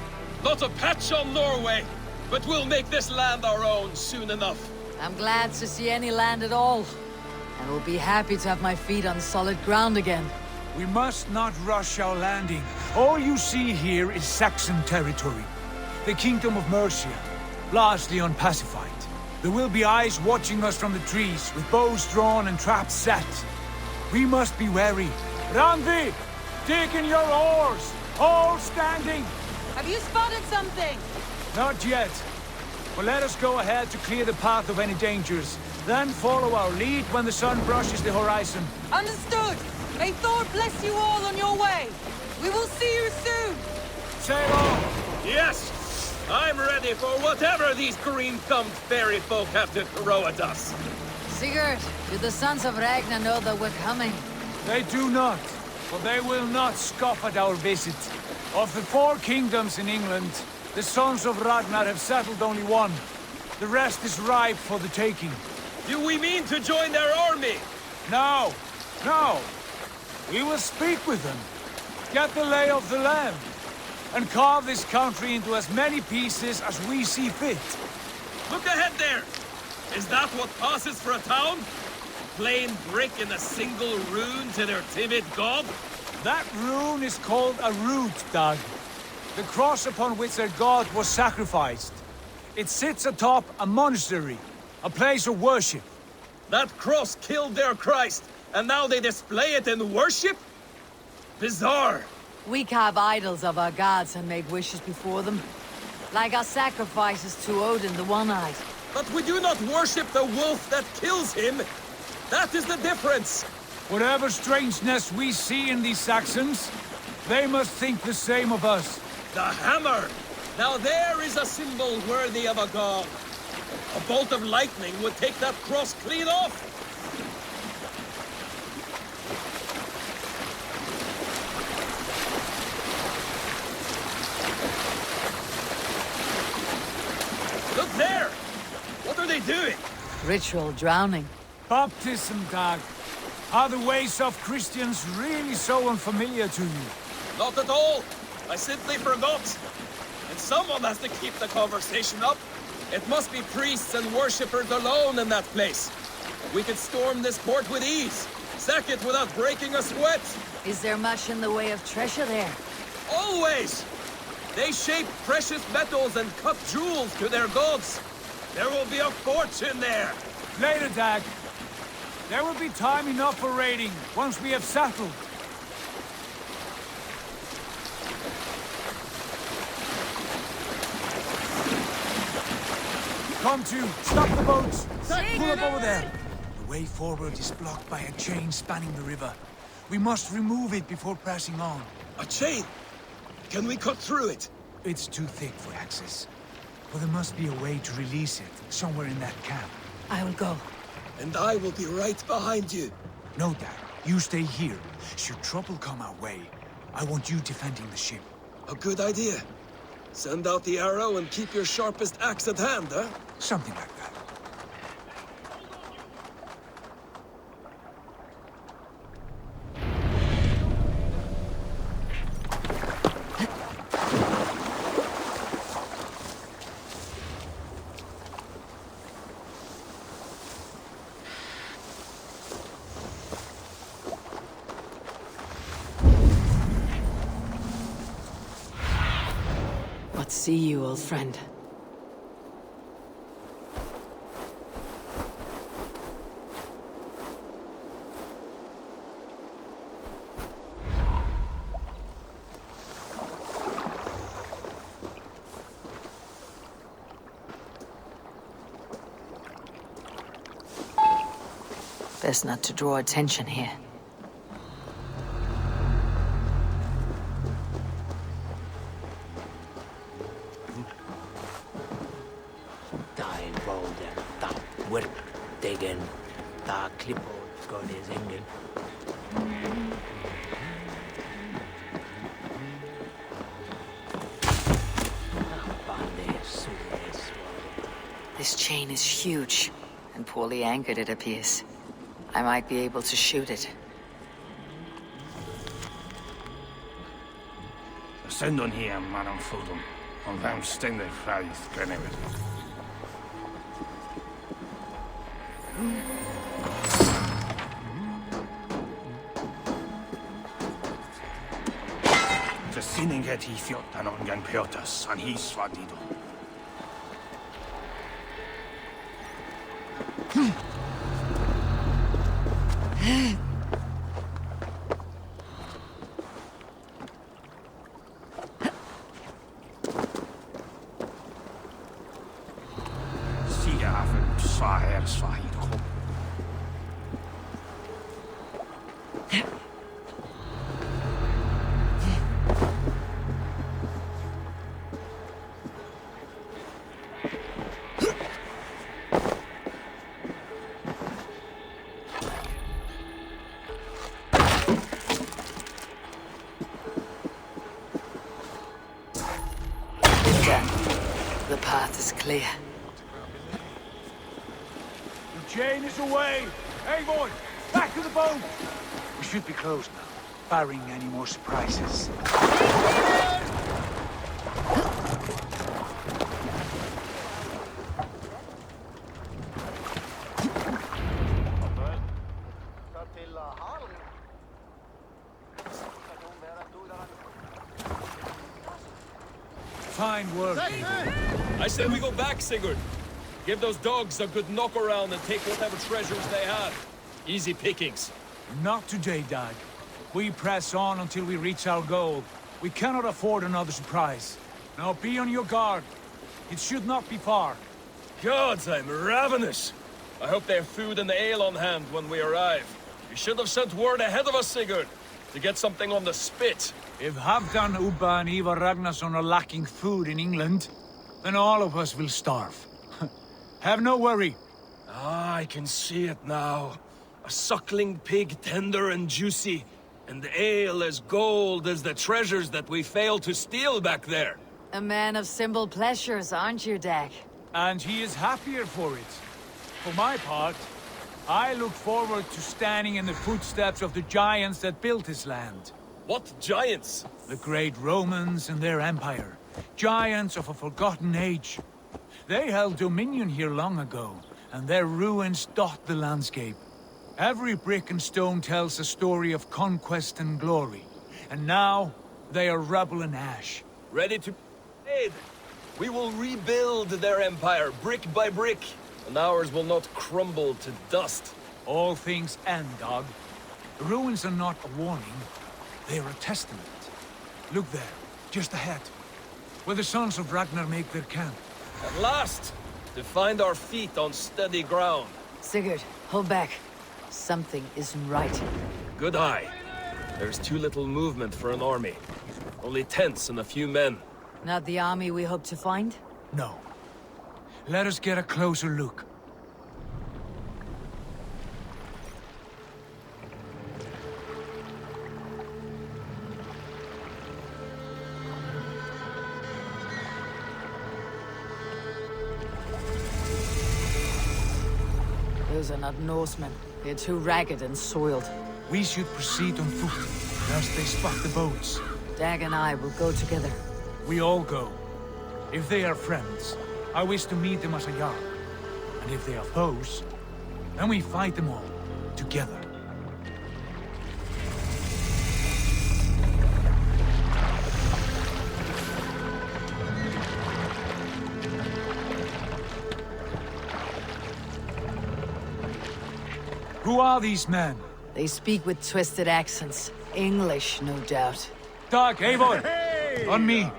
Not a patch on Norway, but we'll make this land our own soon enough. I'm glad to see any land at all. And will be happy to have my feet on solid ground again. We must not rush our landing. All you see here is Saxon territory. The Kingdom of Mercia, largely unpacified. There will be eyes watching us from the trees, with bows drawn and traps set. We must be wary. Randvi! Dig in your oars! All standing! Have you spotted something? Not yet. But let us go ahead to clear the path of any dangers. Then follow our lead when the sun brushes the horizon. Understood! May Thor bless you all on your way! We will see you soon! Sail on! Yes! I'm ready for whatever these green-thumbed fairy folk have to throw at us. Sigurd, do the sons of Ragnar know that we're coming? They do not, but they will not scoff at our visit. Of the 4 kingdoms in England, the sons of Ragnar have settled only one. The rest is ripe for the taking. Do we mean to join their army? No, no. We will speak with them, get the lay of the land, and carve this country into as many pieces as we see fit. Look ahead there! Is that what passes for a town? Plain brick in a single rune to their timid god? That rune is called a root, Dag. The cross upon which their god was sacrificed. It sits atop a monastery, a place of worship. That cross killed their Christ, and now they display it in worship? Bizarre. We carve idols of our gods and make wishes before them. Like our sacrifices to Odin the One-Eyed. But we do not worship the wolf that kills him. That is the difference. Whatever strangeness we see in these Saxons, they must think the same of us. The hammer! Now there is a symbol worthy of a god. A bolt of lightning would take that cross clean off. Look there! What are they doing? Ritual drowning. Baptism, Dag. Are the ways of Christians really so unfamiliar to you? Not at all. I simply forgot. And someone has to keep the conversation up. It must be priests and worshippers alone in that place. We could storm this port with ease. Sack it without breaking a sweat. Is there much in the way of treasure there? Always! They shape precious metals and cut jewels to their gods. There will be a fortune there. Later, Dag. There will be time enough for raiding, once we have settled. Come to, stop the boats! Pull up over there! The way forward is blocked by a chain spanning the river. We must remove it before pressing on. A chain? Can we cut through it? It's too thick for access. But there must be a way to release it, somewhere in that camp. I will go. And I will be right behind you. No, Dad. You stay here. Should trouble come our way, I want you defending the ship. A good idea. Send out the arrow and keep your sharpest axe at hand, huh? Something like that. What see you, old friend? Best not to draw attention here. This chain is huge, and poorly anchored it appears. I might be able to shoot it. Send on here, man on foodum. On them stender fraith grenewyd. The sinning het he fjort an ongan piotas, and he swadido. clear. The chain is away! Hey, boy! Back to the boat! We should be close now, barring any more surprises. Fine work, David. I said we go back, Sigurd. Give those dogs a good knock around and take whatever treasures they have. Easy pickings. Not today, Dag. We press on until we reach our goal. We cannot afford another surprise. Now be on your guard. It should not be far. Gods, I'm ravenous. I hope they have food and ale on hand when we arrive. You should have sent word ahead of us, Sigurd, to get something on the spit. If Halfdan, Ubba and Ivar Ragnarsson are lacking food in England, then all of us will starve. Have no worry. Ah, I can see it now. A suckling pig, tender and juicy, and ale as gold as the treasures that we failed to steal back there. A man of simple pleasures, aren't you, Dag? And he is happier for it. For my part, I look forward to standing in the footsteps of the giants that built this land. What giants? The great Romans and their empire. Giants of a forgotten age. They held dominion here long ago, and their ruins dot the landscape. Every brick and stone tells a story of conquest and glory. And now, they are rubble and ash. Ready to aid. We will rebuild their empire brick by brick, and ours will not crumble to dust. All things end, Dog. The ruins are not a warning. They are a testament. Look there, just ahead, where the sons of Ragnar make their camp. At last, to find our feet on steady ground. Sigurd, hold back. Something isn't right. Good eye. There's too little movement for an army. Only tents and a few men. Not the army we hope to find? No. Let us get a closer look. Those are not Norsemen. They're too ragged and soiled. We should proceed on foot, lest they spot the boats. Dag and I will go together. We all go. If they are friends, I wish to meet them as a Jarl. And if they are foes, then we fight them all, together. Who are these men? They speak with twisted accents. English, no doubt. Dag, Eivor! Hey! On me!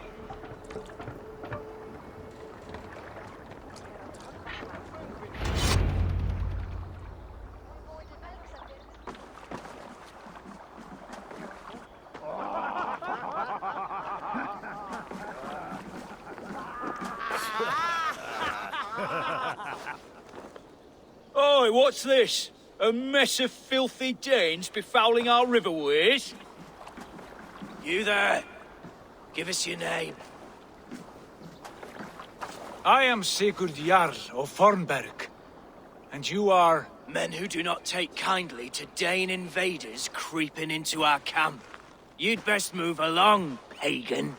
Oi, what's this? A mess of filthy Danes befouling our riverways? You there. Give us your name. I am Sigurd Jarl of Fornberg. And you are... Men who do not take kindly to Dane invaders creeping into our camp. You'd best move along, pagan.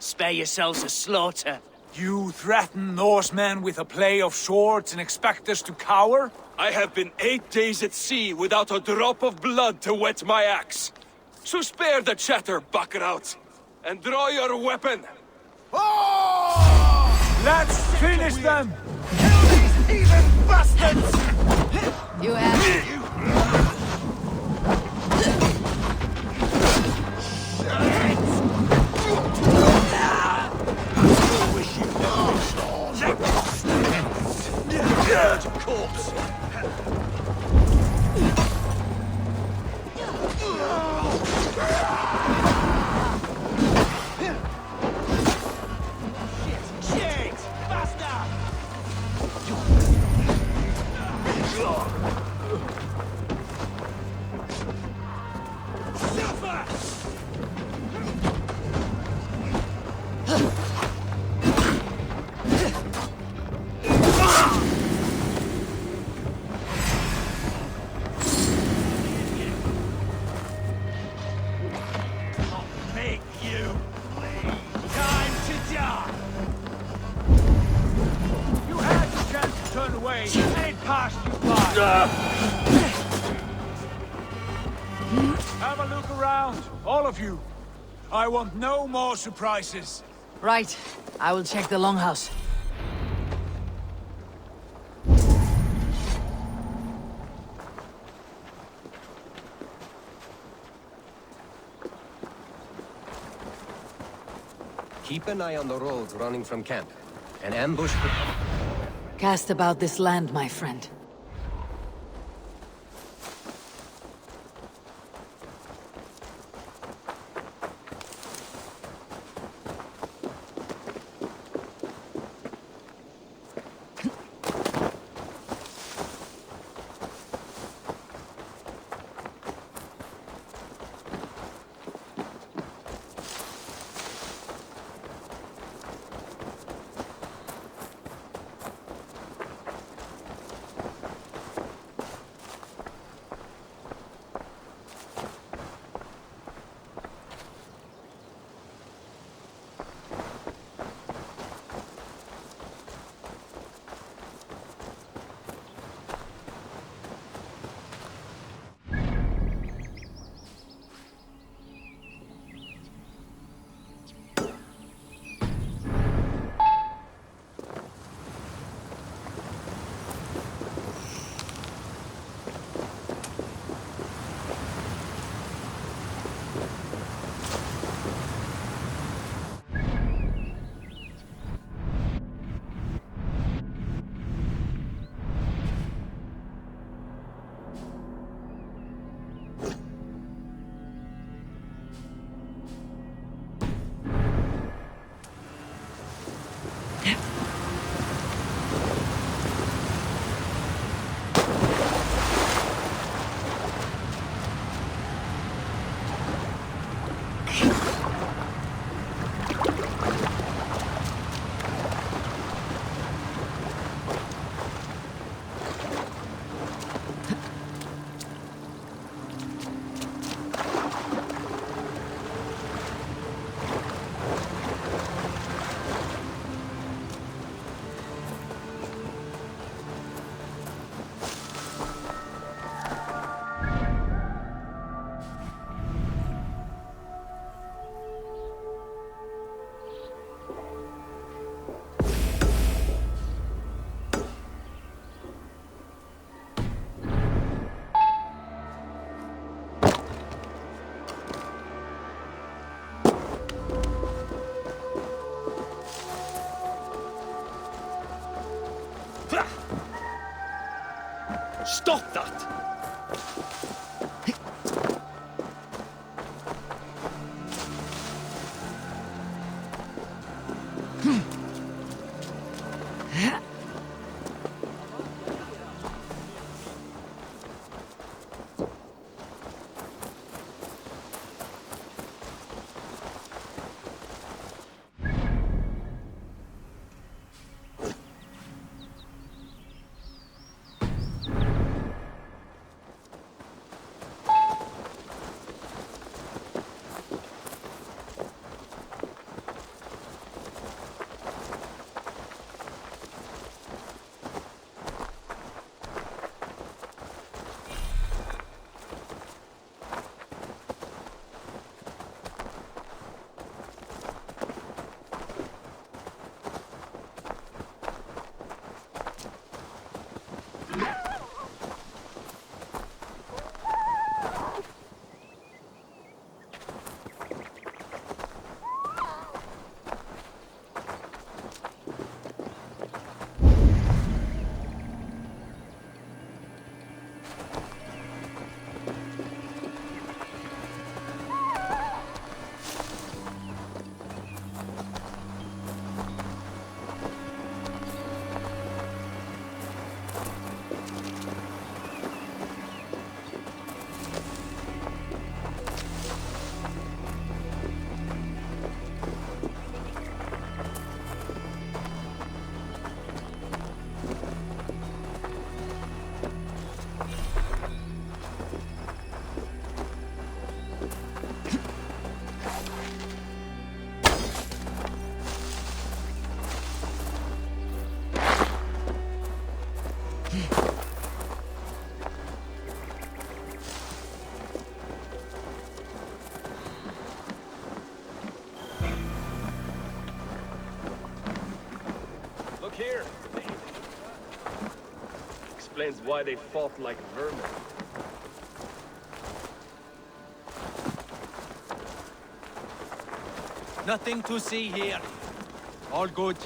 Spare yourselves a slaughter. You threaten Norsemen with a play of swords and expect us to cower? I have been 8 days at sea without a drop of blood to wet my axe. So spare the chatter, Buckerout, and draw your weapon. Oh! Let's finish them! Kill these heathen bastards! You have... Corpse! Shit! Faster! Have a look around, all of you. I want no more surprises. Right. I will check the longhouse. Keep an eye on the roads running from camp. An ambush... Cast about this land, my friend. Stop that! explains why they fought like vermin. Nothing to see here. All good.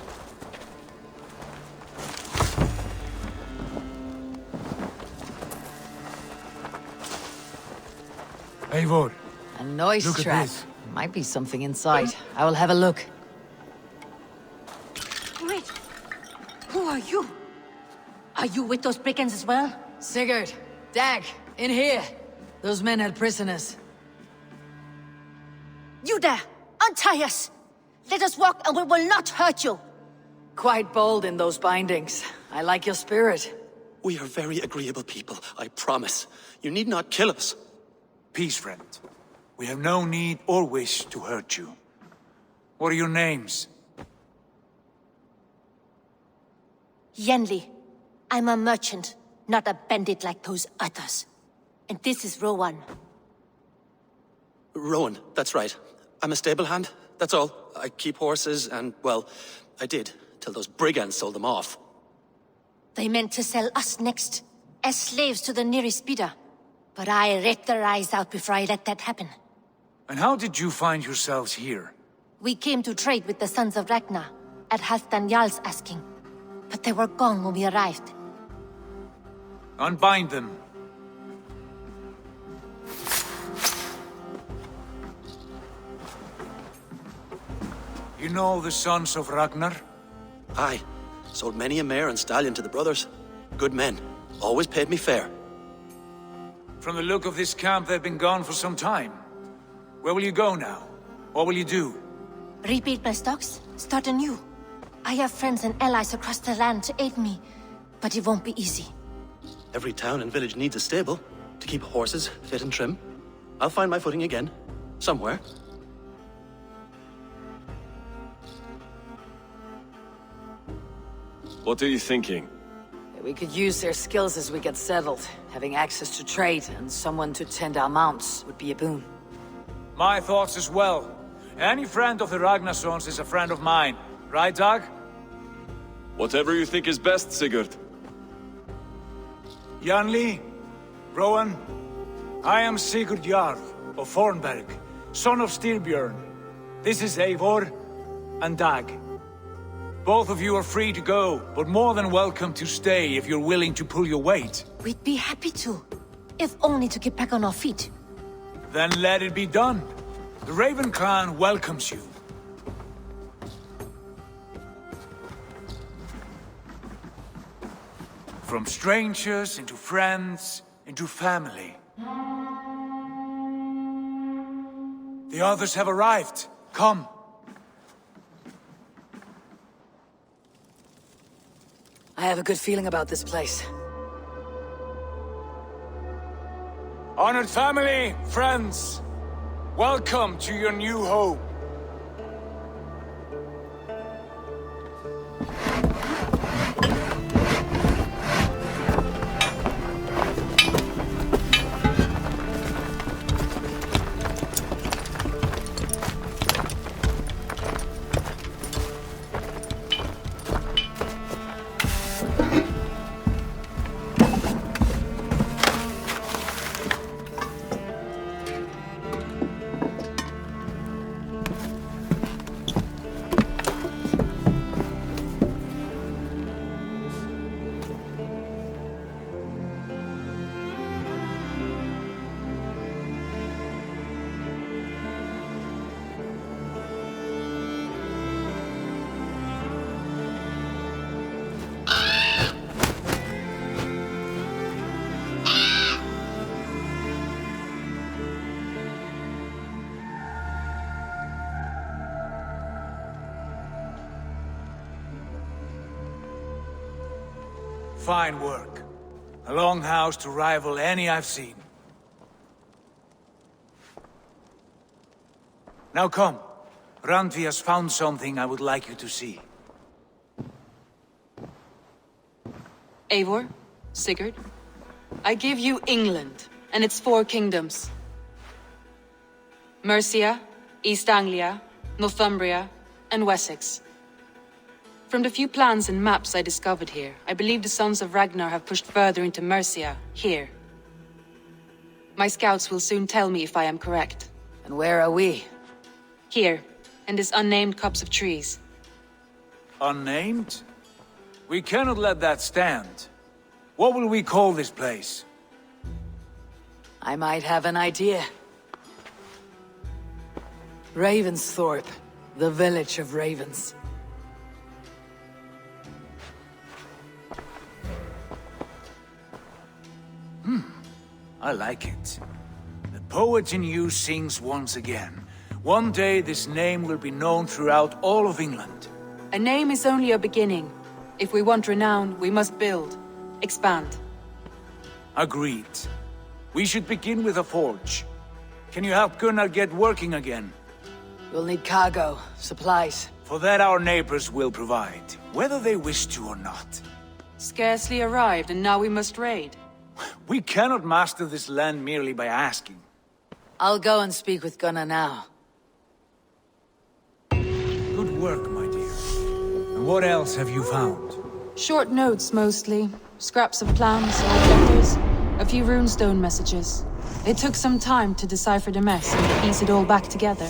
Eivor. A noise Look at trap. this. Might be something inside. I will have a look. Wait. Who are you? Are you with those brigands as well? Sigurd, Dag, in here. Those men had prisoners. You there! Untie us! Let us walk and we will not hurt you! Quite bold in those bindings. I like your spirit. We are very agreeable people, I promise. You need not kill us. Peace, friend. We have no need or wish to hurt you. What are your names? Yenli. I'm a merchant, not a bandit like those others. And this is Rowan. Rowan, that's right. I'm a stable hand, that's all. I keep horses and, well, I did, till those brigands sold them off. They meant to sell us next, as slaves to the nearest bidder. But I ripped their eyes out before I let that happen. And how did you find yourselves here? We came to trade with the Sons of Ragnar, at Halfdan Jarl's asking. But they were gone when we arrived. Unbind them. You know the Sons of Ragnar? Aye. Sold many a mare and stallion to the brothers. Good men. Always paid me fair. From the look of this camp, they've been gone for some time. Where will you go now? What will you do? Rebuild my stocks, start anew. I have friends and allies across the land to aid me, but it won't be easy. Every town and village needs a stable to keep horses fit and trim. I'll find my footing again. Somewhere. What are you thinking? We could use their skills as we get settled. Having access to trade and someone to tend our mounts would be a boon. My thoughts as well. Any friend of the Ragnarsons is a friend of mine. Right, Dag? Whatever you think is best, Sigurd. Janli, Rowan, I am Sigurd Jarl of Fornberg, son of Styrbjörn. This is Eivor and Dag. Both of you are free to go, but more than welcome to stay if you're willing to pull your weight. We'd be happy to, if only to get back on our feet. Then let it be done. The Raven clan welcomes you. From strangers into friends, into family. The others have arrived. Come. I have a good feeling about this place. Honored family, friends, welcome to your new home. Fine work. A longhouse to rival any I've seen. Now come. Randvi has found something I would like you to see. Eivor, Sigurd, I give you England and its 4 kingdoms. Mercia, East Anglia, Northumbria, and Wessex. From the few plans and maps I discovered here, I believe the Sons of Ragnar have pushed further into Mercia, here. My scouts will soon tell me if I am correct. And where are we? Here, in this unnamed copse of trees. Unnamed? We cannot let that stand. What will we call this place? I might have an idea. Ravensthorpe, the village of ravens. I like it. The poet in you sings once again. One day this name will be known throughout all of England. A name is only a beginning. If we want renown, we must build, expand. Agreed. We should begin with a forge. Can you help Gunnar get working again? We'll need cargo, supplies. For that our neighbors will provide, whether they wish to or not. Scarcely arrived, and now we must raid. We cannot master this land merely by asking. I'll go and speak with Gunnar now. Good work, my dear. And what else have you found? Short notes, mostly. Scraps of plans, old letters, a few runestone messages. It took some time to decipher the mess and piece it all back together.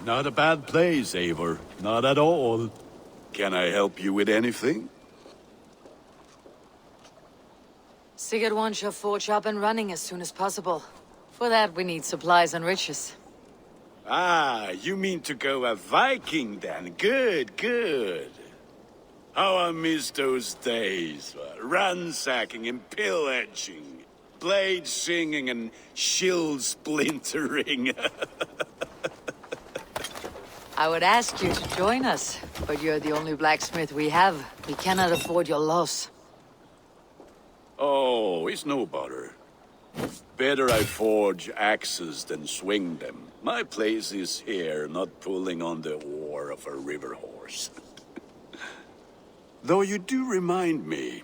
Not a bad place, Eivor. Not at all. Can I help you with anything? Sigurd wants your forge up and running as soon as possible. For that, we need supplies and riches. Ah, you mean to go a Viking then? Good, good. How I miss those days. Ransacking and pillaging. Blade singing and shield splintering. I would ask you to join us, but you're the only blacksmith we have. We cannot afford your loss. Oh, it's no bother. Better I forge axes than swing them. My place is here, not pulling on the oar of a river horse. Though you do remind me,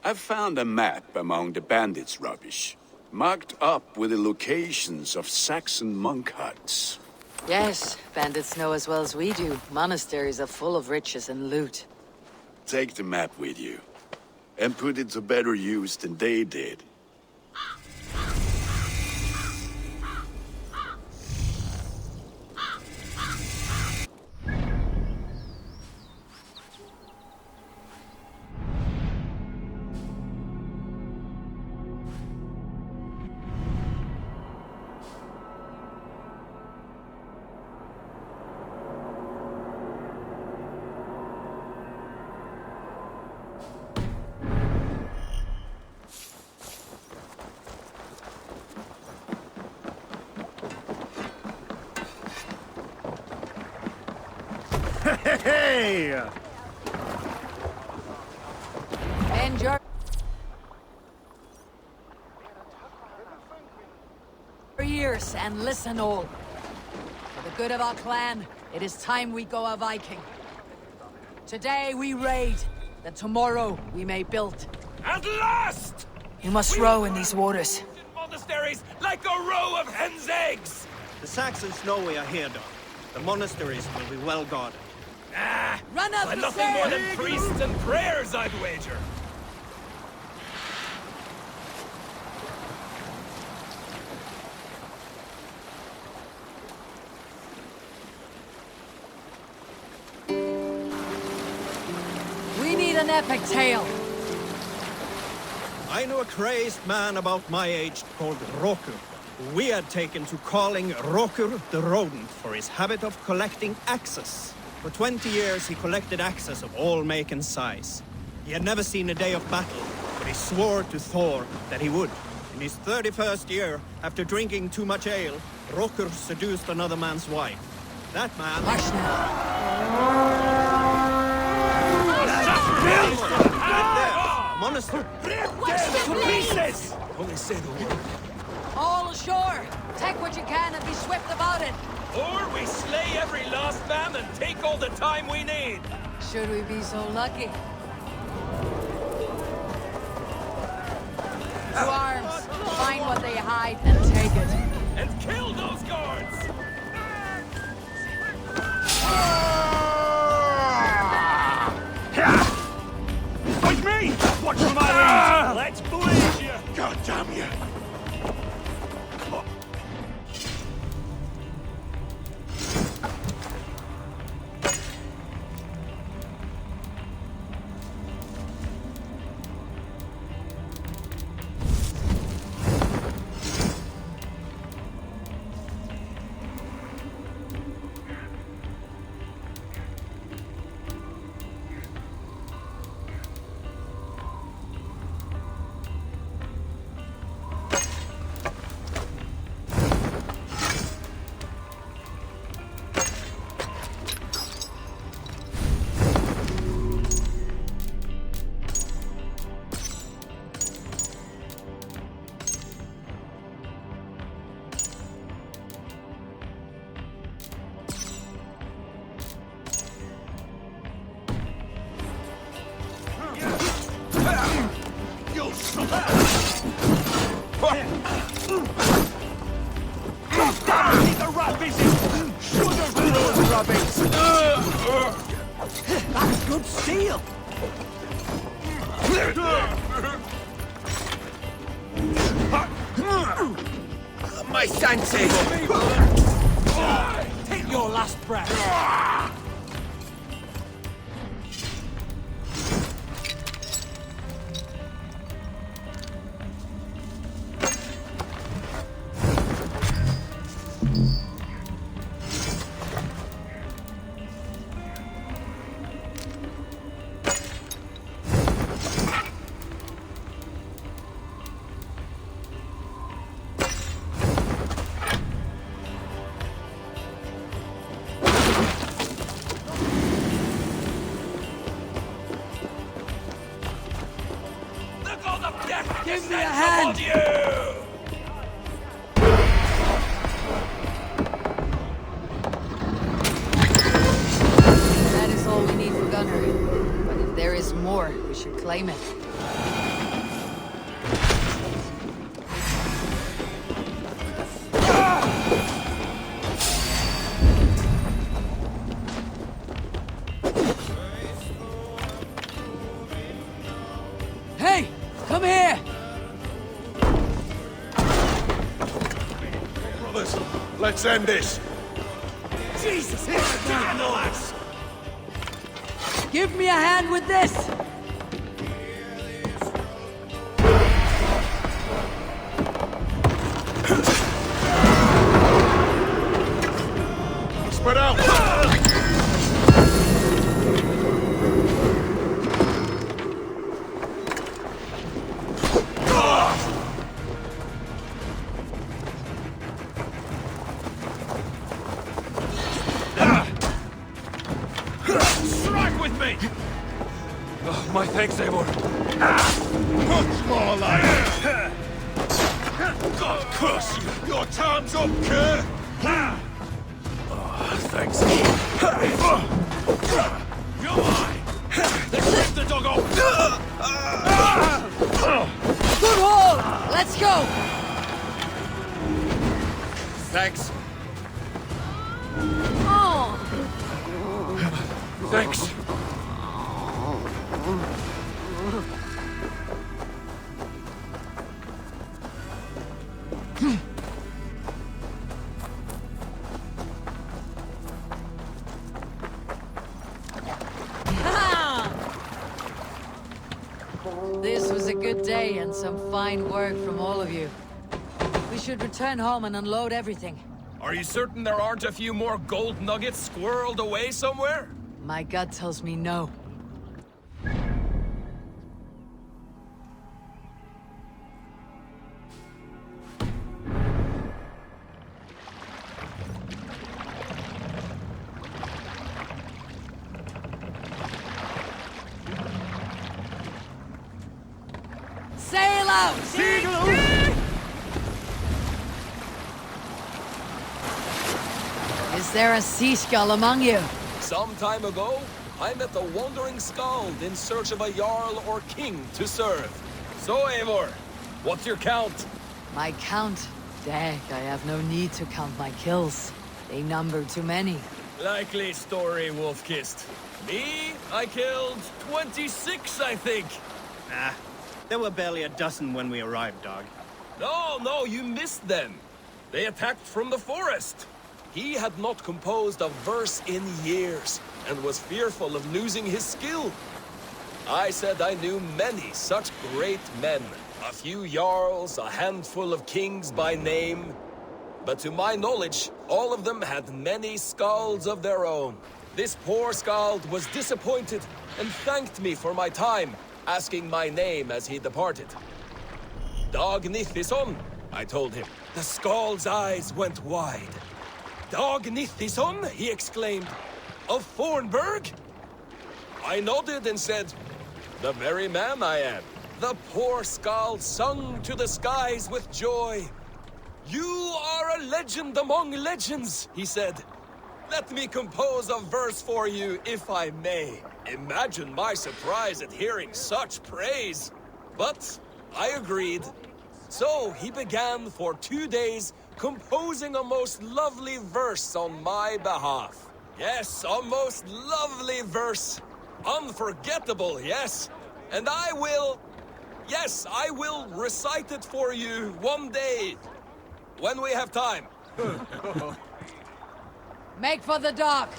I've found a map among the bandits' rubbish, marked up with the locations of Saxon monk huts. Yes, bandits know as well as we do. Monasteries are full of riches and loot. Take the map with you, and put it to better use than they did. Hey! Bend your ears and listen all. For the good of our clan, it is time we go a Viking. Today we raid, that tomorrow we may build. At last! You must row in these waters. Monasteries like a row of hen's eggs! The Saxons know we are here, Doc. The monasteries will be well guarded. Ah! Run up But the nothing more than stairs! priests and prayers, I'd wager. We need an epic tale. I knew a crazed man about my age called Rokur, who we had taken to calling Rokur the Rodent for his habit of collecting axes. For 20 years he collected axes of all make and size. He had never seen a day of battle, but he swore to Thor that he would. In his 31st year, after drinking too much ale, Rokur seduced another man's wife. That man... Hush now. Monastery. To pieces! Only say the word. All ashore! Take what you can and be swift about it! Or we slay every last man and take all the time we need. Should we be so lucky? To arms! Find what they hide and take it. And kill those guards! With me! Watch for my wings! Let's blaze you! God damn you! That's good steel! My senses! Take your last breath! Give me a hand! That is all we need for gunnery. But if there is more, we should claim it. Hey! Come here! Brothers, let's end this. Jesus, here again, lads! Give me a hand with this! Spread out! Oh, my thanks, Eivor. Much more like it! God curse you! Your time's up, cur! Oh, thanks. You're mine! Let's rip the dog off! Good haul! Let's go! Thanks. Oh! Thanks. This was a good day and some fine work from all of you. We should return home and unload everything. Are you certain there aren't a few more gold nuggets squirreled away somewhere? My gut tells me no. Sail out! Is there a seagull among you? Some time ago, I met a wandering skald in search of a jarl or king to serve. So, Eivor, what's your count? My count? Dag, I have no need to count my kills. They number too many. Likely story, Wolf-Kissed. Me? I killed 26, I think. Nah, there were barely a dozen when we arrived, dog. No, you missed them. They attacked from the forest. He had not composed a verse in years, and was fearful of losing his skill. I said I knew many such great men. A few jarls, a handful of kings by name. But to my knowledge, all of them had many skalds of their own. This poor skald was disappointed, and thanked me for my time, asking my name as he departed. Dag Nithison, I told him. The skald's eyes went wide. Dag Nithison, he exclaimed. Of Fornburg? I nodded and said, the very man I am. The poor skald sung to the skies with joy. You are a legend among legends, he said. Let me compose a verse for you, if I may. Imagine my surprise at hearing such praise. But I agreed. So he began for 2 days composing a most lovely verse on my behalf. Yes, a most lovely verse. Unforgettable, yes. And I will recite it for you one day. When we have time. Make for the dock!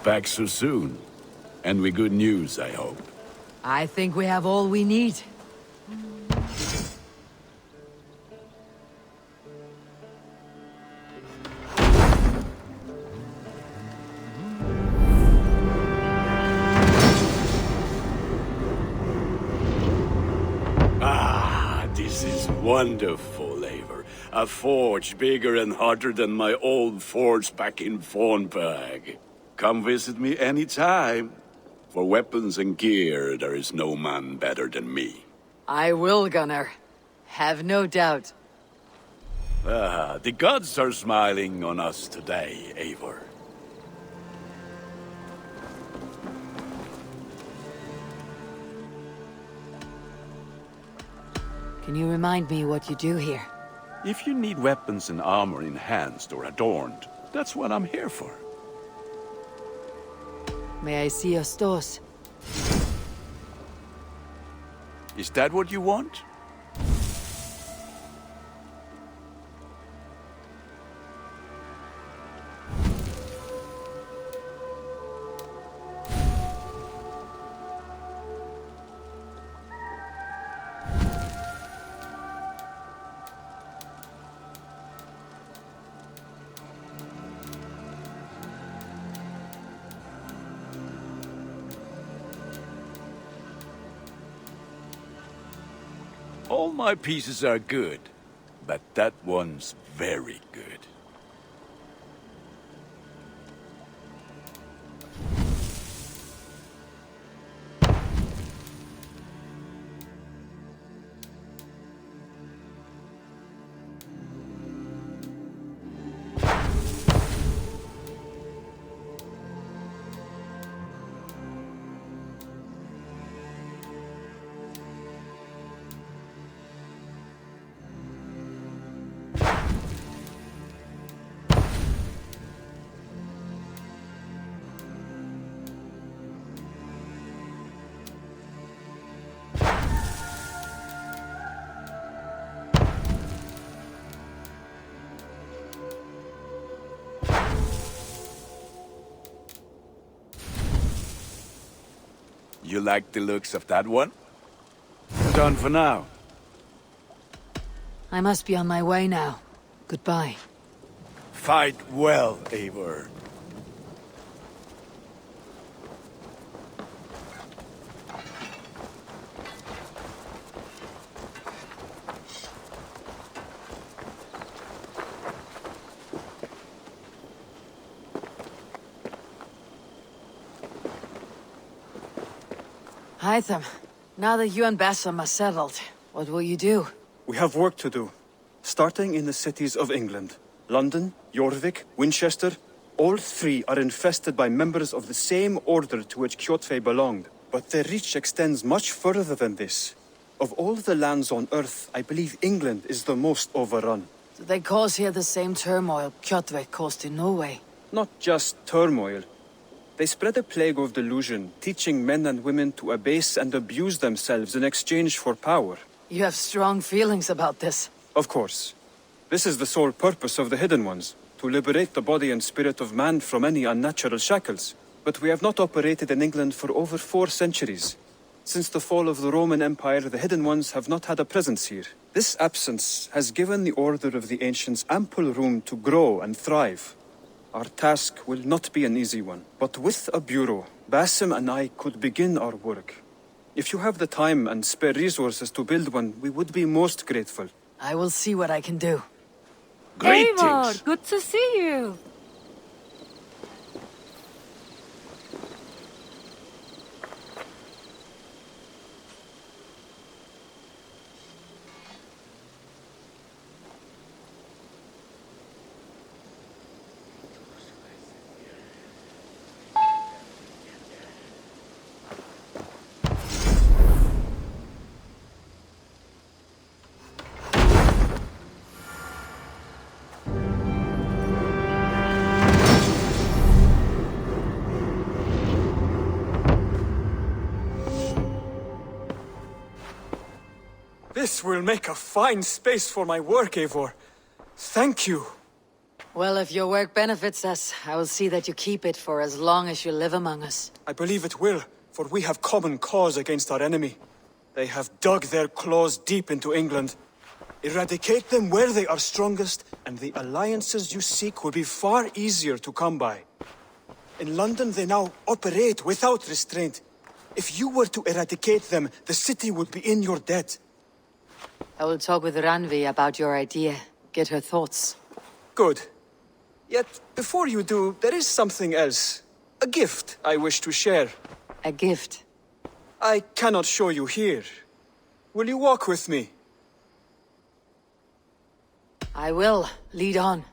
Back so soon. And with good news, I hope. I think we have all we need. This is wonderful, Eivor. A forge bigger and hotter than my old forge back in Fornburg. Come visit me anytime. For weapons and gear, there is no man better than me. I will, Gunnar. Have no doubt. The gods are smiling on us today, Eivor. Can you remind me what you do here? If you need weapons and armor enhanced or adorned, that's what I'm here for. May I see your stores? Is that what you want? All my pieces are good, but that one's very good. You like the looks of that one? Done for now. I must be on my way now. Goodbye. Fight well, Eivor. Hytham, now that you and Bassam are settled, what will you do? We have work to do. Starting in the cities of England. London, Jorvik, Winchester, all three are infested by members of the same order to which Kjotve belonged. But their reach extends much further than this. Of all the lands on Earth, I believe England is the most overrun. Do they cause here the same turmoil Kjotve caused in Norway? Not just turmoil. They spread a plague of delusion, teaching men and women to abase and abuse themselves in exchange for power. You have strong feelings about this. Of course. This is the sole purpose of the Hidden Ones, to liberate the body and spirit of man from any unnatural shackles. But we have not operated in England for over 4 centuries. Since the fall of the Roman Empire, the Hidden Ones have not had a presence here. This absence has given the Order of the Ancients ample room to grow and thrive. Our task will not be an easy one, but with a bureau, Basim and I could begin our work. If you have the time and spare resources to build one, we would be most grateful. I will see what I can do. Eivor, good to see you. This will make a fine space for my work, Eivor. Thank you. Well, if your work benefits us, I will see that you keep it for as long as you live among us. I believe it will, for we have common cause against our enemy. They have dug their claws deep into England. Eradicate them where they are strongest, and the alliances you seek will be far easier to come by. In London, they now operate without restraint. If you were to eradicate them, the city would be in your debt. I will talk with Ranvi about your idea. Get her thoughts. Good. Yet, before you do, there is something else. A gift I wish to share. A gift? I cannot show you here. Will you walk with me? I will. Lead on.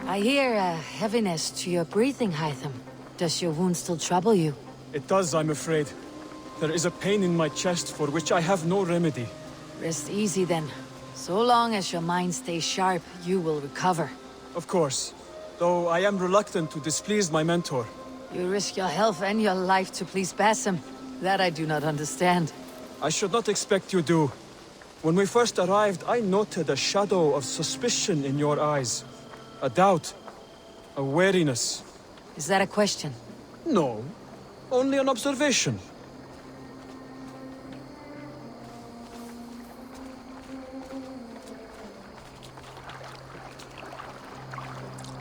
I hear a heaviness to your breathing, Hytham. Does your wound still trouble you? It does, I'm afraid. There is a pain in my chest for which I have no remedy. Rest easy then. So long as your mind stays sharp, you will recover. Of course. Though I am reluctant to displease my mentor. You risk your health and your life to please Basim. That I do not understand. I should not expect you do. When we first arrived, I noted a shadow of suspicion in your eyes. A doubt. A wariness. Is that a question? No. Only an observation.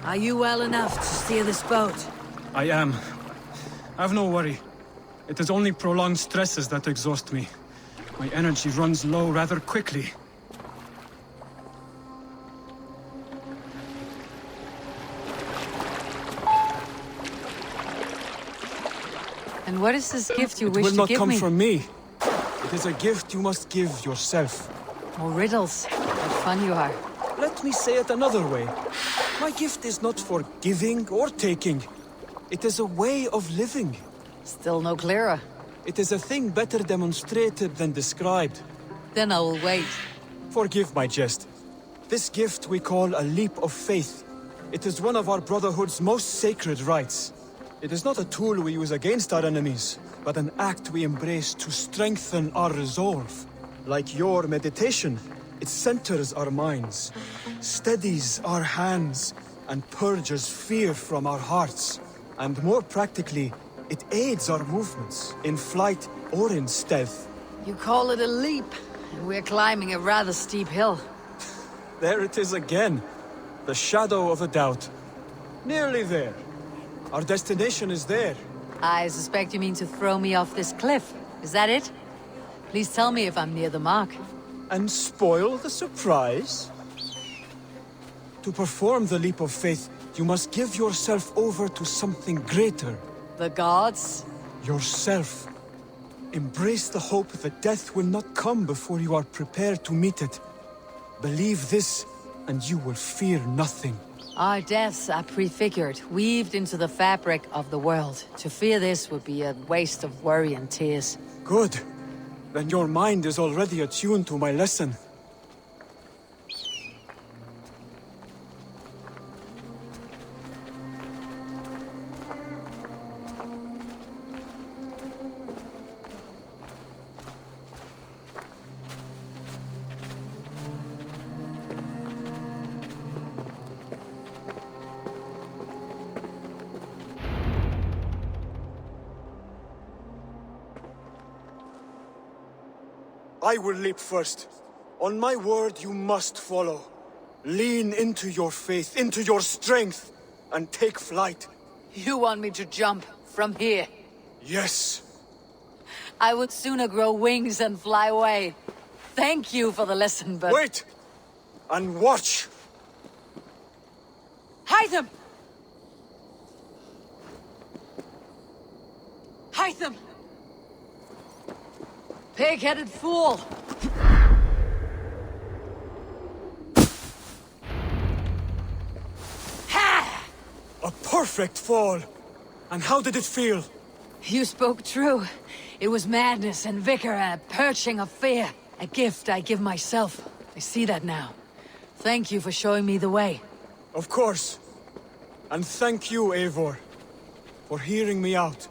Are you well enough to steer this boat? I am. Have no worry. It is only prolonged stresses that exhaust me. My energy runs low rather quickly. And what is this gift you wish to give me? It will not come from me. It is a gift you must give yourself. More riddles. What fun you are. Let me say it another way. My gift is not for giving or taking. It is a way of living. Still no clearer. It is a thing better demonstrated than described. Then I will wait. Forgive my jest. This gift we call a leap of faith. It is one of our Brotherhood's most sacred rites. It is not a tool we use against our enemies, but an act we embrace to strengthen our resolve. Like your meditation, it centers our minds, steadies our hands, and purges fear from our hearts. And more practically, it aids our movements, in flight or in stealth. You call it a leap, and we're climbing a rather steep hill. There it is again. The shadow of a doubt. Nearly there. Our destination is there. I suspect you mean to throw me off this cliff. Is that it? Please tell me if I'm near the mark. And spoil the surprise? To perform the leap of faith, you must give yourself over to something greater. The gods? Yourself. Embrace the hope that death will not come before you are prepared to meet it. Believe this, and you will fear nothing. Our deaths are prefigured, weaved into the fabric of the world. To fear this would be a waste of worry and tears. Good. Then your mind is already attuned to my lesson. I will leap first. On my word, you must follow. Lean into your faith, into your strength, and take flight. You want me to jump from here? Yes. I would sooner grow wings and fly away. Thank you for the lesson, but... Wait! And watch! Hytham! Hytham! Pig-headed fool! Ha! A perfect fall! And how did it feel? You spoke true. It was madness and vigor and a perching of fear. A gift I give myself. I see that now. Thank you for showing me the way. Of course. And thank you, Eivor, for hearing me out.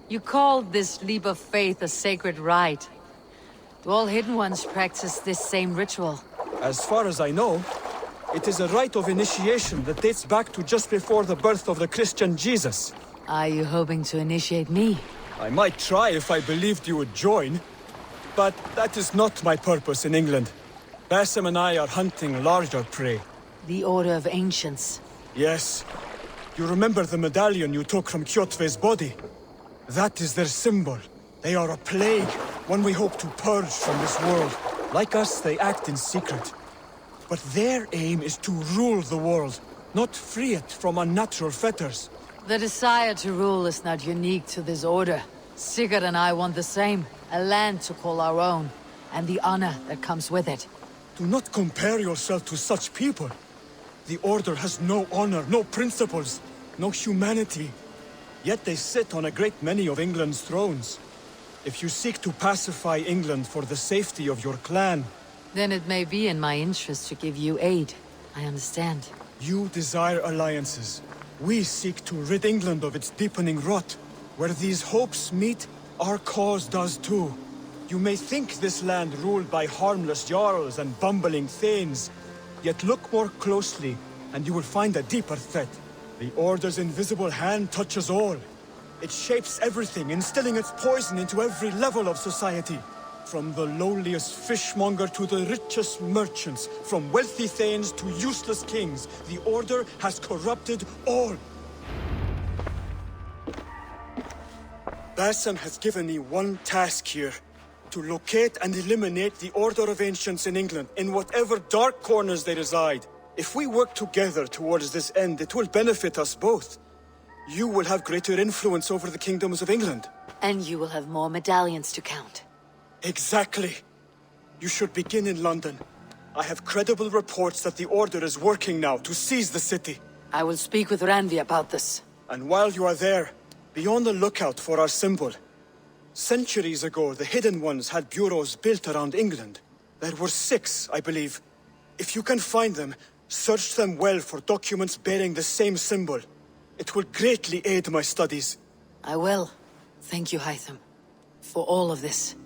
You called this leap of faith a sacred rite. Do all Hidden Ones practice this same ritual? As far as I know, it is a rite of initiation that dates back to just before the birth of the Christian Jesus. Are you hoping to initiate me? I might try if I believed you would join. But that is not my purpose in England. Basim and I are hunting larger prey. The Order of Ancients. Yes. You remember the medallion you took from Kjotve's body? That is their symbol. They are a plague, one we hope to purge from this world. Like us, they act in secret. But their aim is to rule the world, not free it from unnatural fetters. The desire to rule is not unique to this order. Sigurd and I want the same. A land to call our own, and the honor that comes with it. Do not compare yourself to such people. The Order has no honor, no principles, no humanity. Yet they sit on a great many of England's thrones. If you seek to pacify England for the safety of your clan... Then it may be in my interest to give you aid. I understand. You desire alliances. We seek to rid England of its deepening rot. Where these hopes meet, our cause does too. You may think this land ruled by harmless jarls and bumbling thanes. Yet look more closely, and you will find a deeper threat. The Order's invisible hand touches all. It shapes everything, instilling its poison into every level of society. From the lowliest fishmonger to the richest merchants, from wealthy thanes to useless kings, the Order has corrupted all. Bassam has given me one task here. To locate and eliminate the Order of Ancients in England, in whatever dark corners they reside. If we work together towards this end, it will benefit us both. You will have greater influence over the kingdoms of England. And you will have more medallions to count. Exactly. You should begin in London. I have credible reports that the Order is working now to seize the city. I will speak with Ranvi about this. And while you are there, be on the lookout for our symbol. Centuries ago, the Hidden Ones had bureaus built around England. There were 6, I believe. If you can find them, search them well for documents bearing the same symbol. It will greatly aid my studies. I will. Thank you, Hytham, for all of this.